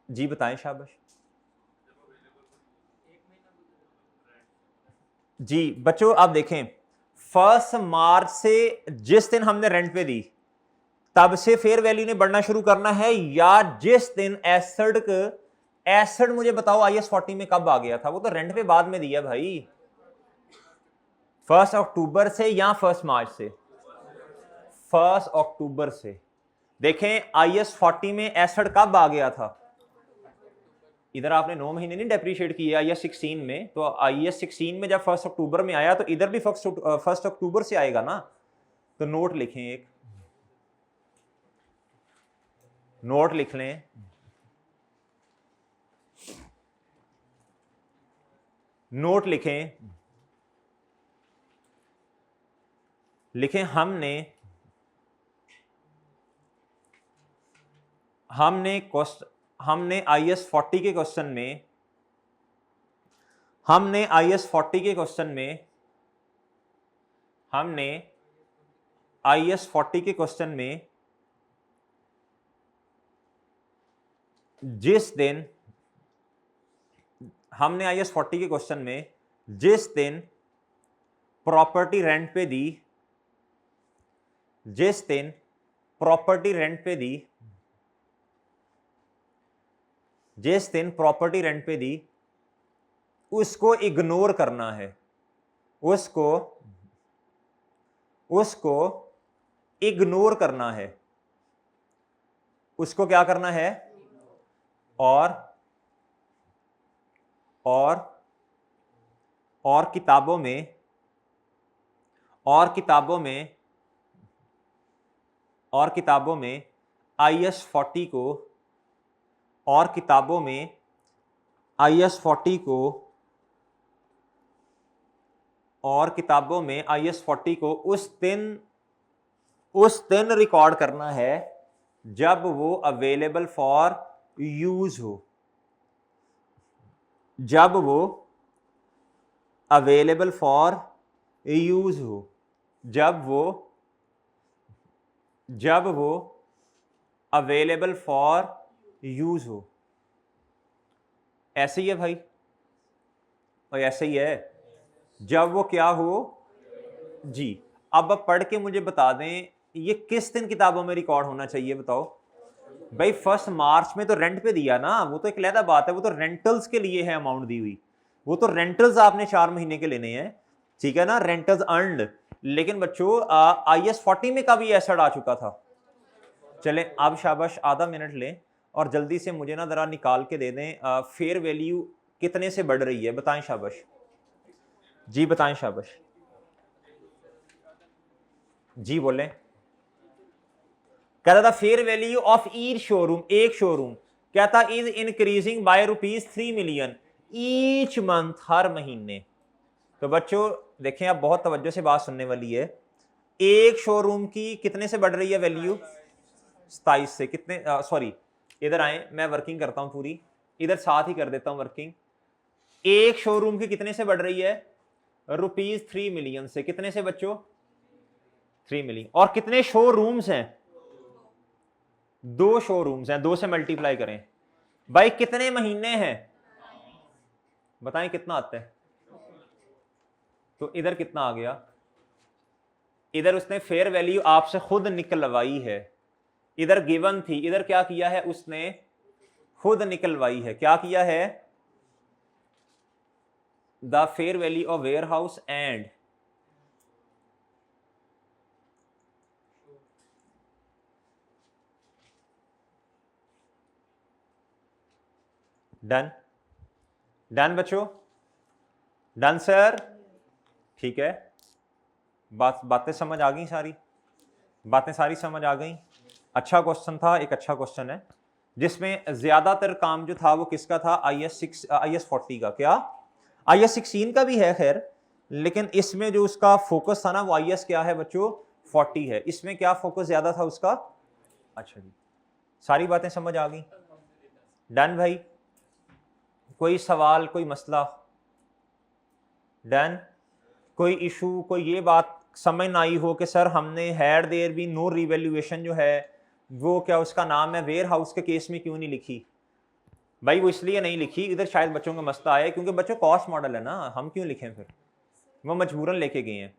जी बताएं, शाबाश जी। बच्चों आप देखें 1 मार्च से जिस दिन हमने रेंट पे दी तब से फेयर वैल्यू ने बढ़ना शुरू करना है, या जिस दिन एसेट मुझे बताओ IAS 40 में कब आ गया था? वो तो रेंट पे बाद में दिया भाई। 1 अक्टूबर से या 1 मार्च से? 1 अक्टूबर से। देखें IAS 40 में एसेट कब आ गया था? इधर आपने 9 महीने नहीं डेप्रीशिएट किए IAS 16 में, तो IAS 16 में जब 1 अक्टूबर में आया तो इधर भी 1 अक्टूबर से आएगा ना। तो नोट लिखें, एक नोट लिख लें, नोट लिखें, लिखें हमने IS 40 के क्वेश्चन में, हमने IS 40 के क्वेश्चन में, हमने IS 40 के क्वेश्चन में जिस दिन, हमने IS 40 के क्वेश्चन में जिस दिन प्रॉपर्टी रेंट पे दी, जिस दिन प्रॉपर्टी रेंट पे दी, जिस दिन प्रॉपर्टी रेंट पे दी, उसको इग्नोर करना है, उसको इग्नोर करना है, उसको क्या करना है, और किताबों में, IS 40 को, और किताबों में IS 40 को, और किताबों में IS 40 को उस दिन रिकॉर्ड करना है जब वो अवेलेबल फॉर यूज हो, जब वो अवेलेबल फॉर यूज हो, जब वो अवेलेबल फॉर यूज हो। ऐसे ही है भाई, और ऐसे ही है, जब वो क्या हो जी। अब पढ़ के मुझे बता दें ये किस दिन किताबों में रिकॉर्ड होना चाहिए, बताओ भाई। 1 मार्च में तो रेंट पे दिया ना, वो तो एक अलग बात है, वो तो रेंटल्स के लिए है अमाउंट दी हुई, वो तो रेंटल्स आपने 4 महीने के लेने हैं, ठीक है ना, रेंटल्स अर्नड। लेकिन बच्चों IS 40 में कभी एसेट आ चुका था। चलें अब शाबाश, आधा मिनट लें और जल्दी से मुझे ना जरा निकाल के दे दें फेयर वैल्यू कितने से बढ़ रही है, बताएं शाबाश जी, बताएं शाबाश जी, बोलें। कहता था fair value of each showroom, एक शोरूम कहता is increasing by ₹3 million each month, हर महीने। तो बच्चों देखें, आप बहुत तवज्जो से बात सुनने वाली है। एक शोरूम की कितने से बढ़ रही है वैल्यू? 27 से। कितने, सॉरी इधर आए, मैं वर्किंग करता हूं पूरी, इधर साथ ही कर देता हूं वर्किंग। एक शोरूम की कितने से बढ़ रही है? ₹3 मिलियन से। कितने से बच्चों? 3 मिलियन। और कितने शोरूम्स हैं? 2 शोरूम्स हैं, 2 से मल्टीप्लाई करें भाई। कितने महीने हैं बताएं, कितना आता है? तो इधर कितना आ गया? इधर उसने फेयर वैल्यू आपसे खुद निकलवाई है, इधर गिवन थी, इधर क्या किया है उसने? खुद निकलवाई है। क्या किया है? The fair value of warehouse and done. Done बच्चों, डन सर, ठीक है। बातें समझ आ गई सारी? बातें सारी समझ आ गई? अच्छा क्वेश्चन था, एक अच्छा क्वेश्चन है जिसमें ज्यादातर काम जो था वो किसका था? IS 40 का। क्या IS 16 का भी है खैर, लेकिन इसमें जो उसका फोकस था ना वो IS क्या है बच्चों? 40 है। इसमें क्या फोकस ज्यादा था उसका? अच्छा जी, सारी बातें समझ आ गई? डन भाई, कोई सवाल, कोई मसला? डन। कोई इशू, कोई ये बात समझ ना आई हो कि सर हमने had there be no revaluation जो है वो क्या उसका नाम है वेयर हाउस के केस में क्यों नहीं लिखी? भाई वो इसलिए नहीं लिखी, इधर शायद बच्चों का मसला आया क्योंकि बच्चों कॉस्ट मॉडल है ना, हम क्यों लिखें फिर? वो मजबूरन लेके गए हैं।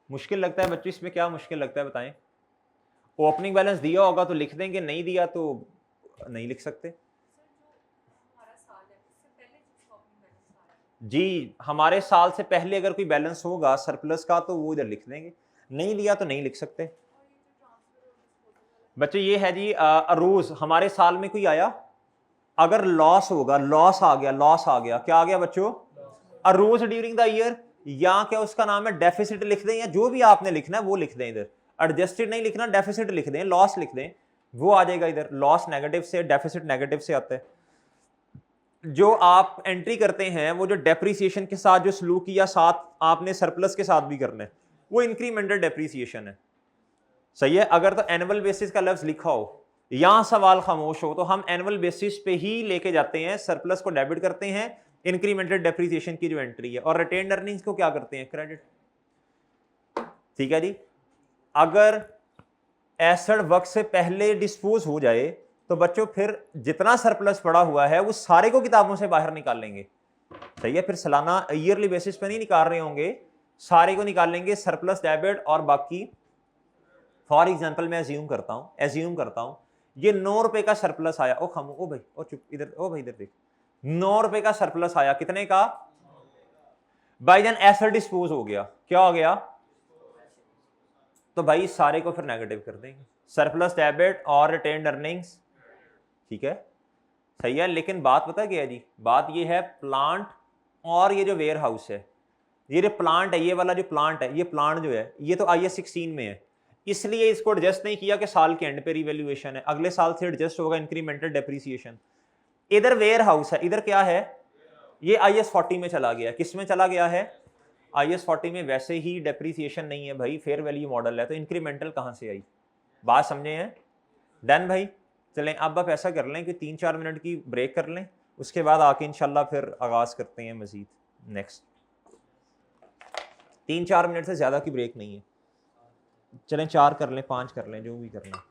मुश्किल लगता है बच्चों, इसमें क्या मुश्किल लगता है बताएं? ओपनिंग बैलेंस दिया होगा तो लिख देंगे, नहीं दिया तो नहीं लिख सकते। जी, हमारे साल से पहले अगर कोई बैलेंस होगा सरप्लस का तो वो इधर लिख देंगे, नहीं दिया तो नहीं लिख सकते। बच्चे ये है जी अरूज, हमारे साल में कोई आया, अगर लॉस होगा, लॉस आ गया, लॉस आ गया, क्या आ गया बच्चों? अरूज ड्यूरिंग द ईयर, या क्या उसका नाम है डेफिसिट लिख दें, या जो भी आपने लिखना है वो लिख दें। इधर एडजस्टेड नहीं लिखना, डेफिसिट लिख दें, लॉस लिख दें। वो आ जाएगा इधर, लॉस नेगेटिव से, डेफिसिट नेगेटिव से आता है। जो आप एंट्री करते हैं वो जो डेप्रीसिएशन के साथ जो सलूक किया, साथ आपने सरप्लस के साथ भी करना है, वो इंक्रीमेंटल डेप्रीसिएशन है। सही है। अगर तो एनुअल बेसिस का लफ्ज लिखा हो, यहां सवाल खामोश हो, तो हम एनुअल बेसिस पे ही लेके जाते हैं, सरप्लस को डेबिट करते हैं, इंक्रीमेंटल डेप्रीसिएशन की जो एंट्री है, और रिटेन्ड अर्निंग्स को क्या करते हैं, क्रेडिट। ठीक है जी। अगर एसेट वक्त से पहले डिस्पोज हो जाए तो बच्चों फिर जितना सरप्लस पड़ा हुआ है वो सारे को किताबों से बाहर निकाल लेंगे। सही है। फिर सालाना ईयरली बेसिस पे नहीं निकाल रहे होंगे, सारे को निकाल लेंगे, सरप्लस डेबिट और बाकी। फॉर एग्जांपल मैं एज्यूम करता हूं ये 9 रुपए का सरप्लस आया। ओ खामो, ओ भाई, ओ चुप, इधर, ओ भाई इधर देख, 9 रुपए का सरप्लस आया, कितने का? भाई जान एसेट डिस्पोज हो गया, क्या हो गया? तो भाई सारे को फिर नेगेटिव कर देंगे, सरप्लस डेबिट और रिटेन्ड अर्निंग्स। ठीक है, सही है। लेकिन बात पता क्या है जी, बात ये है प्लांट और ये जो वेयर हाउस है, ये जो प्लांट है, ये वाला जो प्लांट है, ये प्लांट जो है ये तो IAS 16 में है, इसलिए इसको एडजस्ट नहीं किया कि साल के एंड पे रिवैल्यूएशन है, अगले साल से एडजस्ट होगा इंक्रीमेंटल डेप्रीसिएशन। इधर वेयर हाउस है, इधर क्या है, ये IAS 40 में चला गया। किस में चला गया है? IAS 40 में। वैसे ही डेप्रीसिएशन नहीं है भाई, फेयर वैल्यू मॉडल है, तो इंक्रीमेंटल कहां से आई? बात समझे हैं? डन भाई। चलें अब आप ऐसा कर लें कि 3-4 मिनट की ब्रेक कर लें, उसके बाद आके इंशाल्लाह फिर आगाज करते हैं मजीद नेक्स्ट। 3-4 मिनट से ज्यादा की ब्रेक नहीं है, चलें 4 कर लें, 5 कर लें, जो भी करना।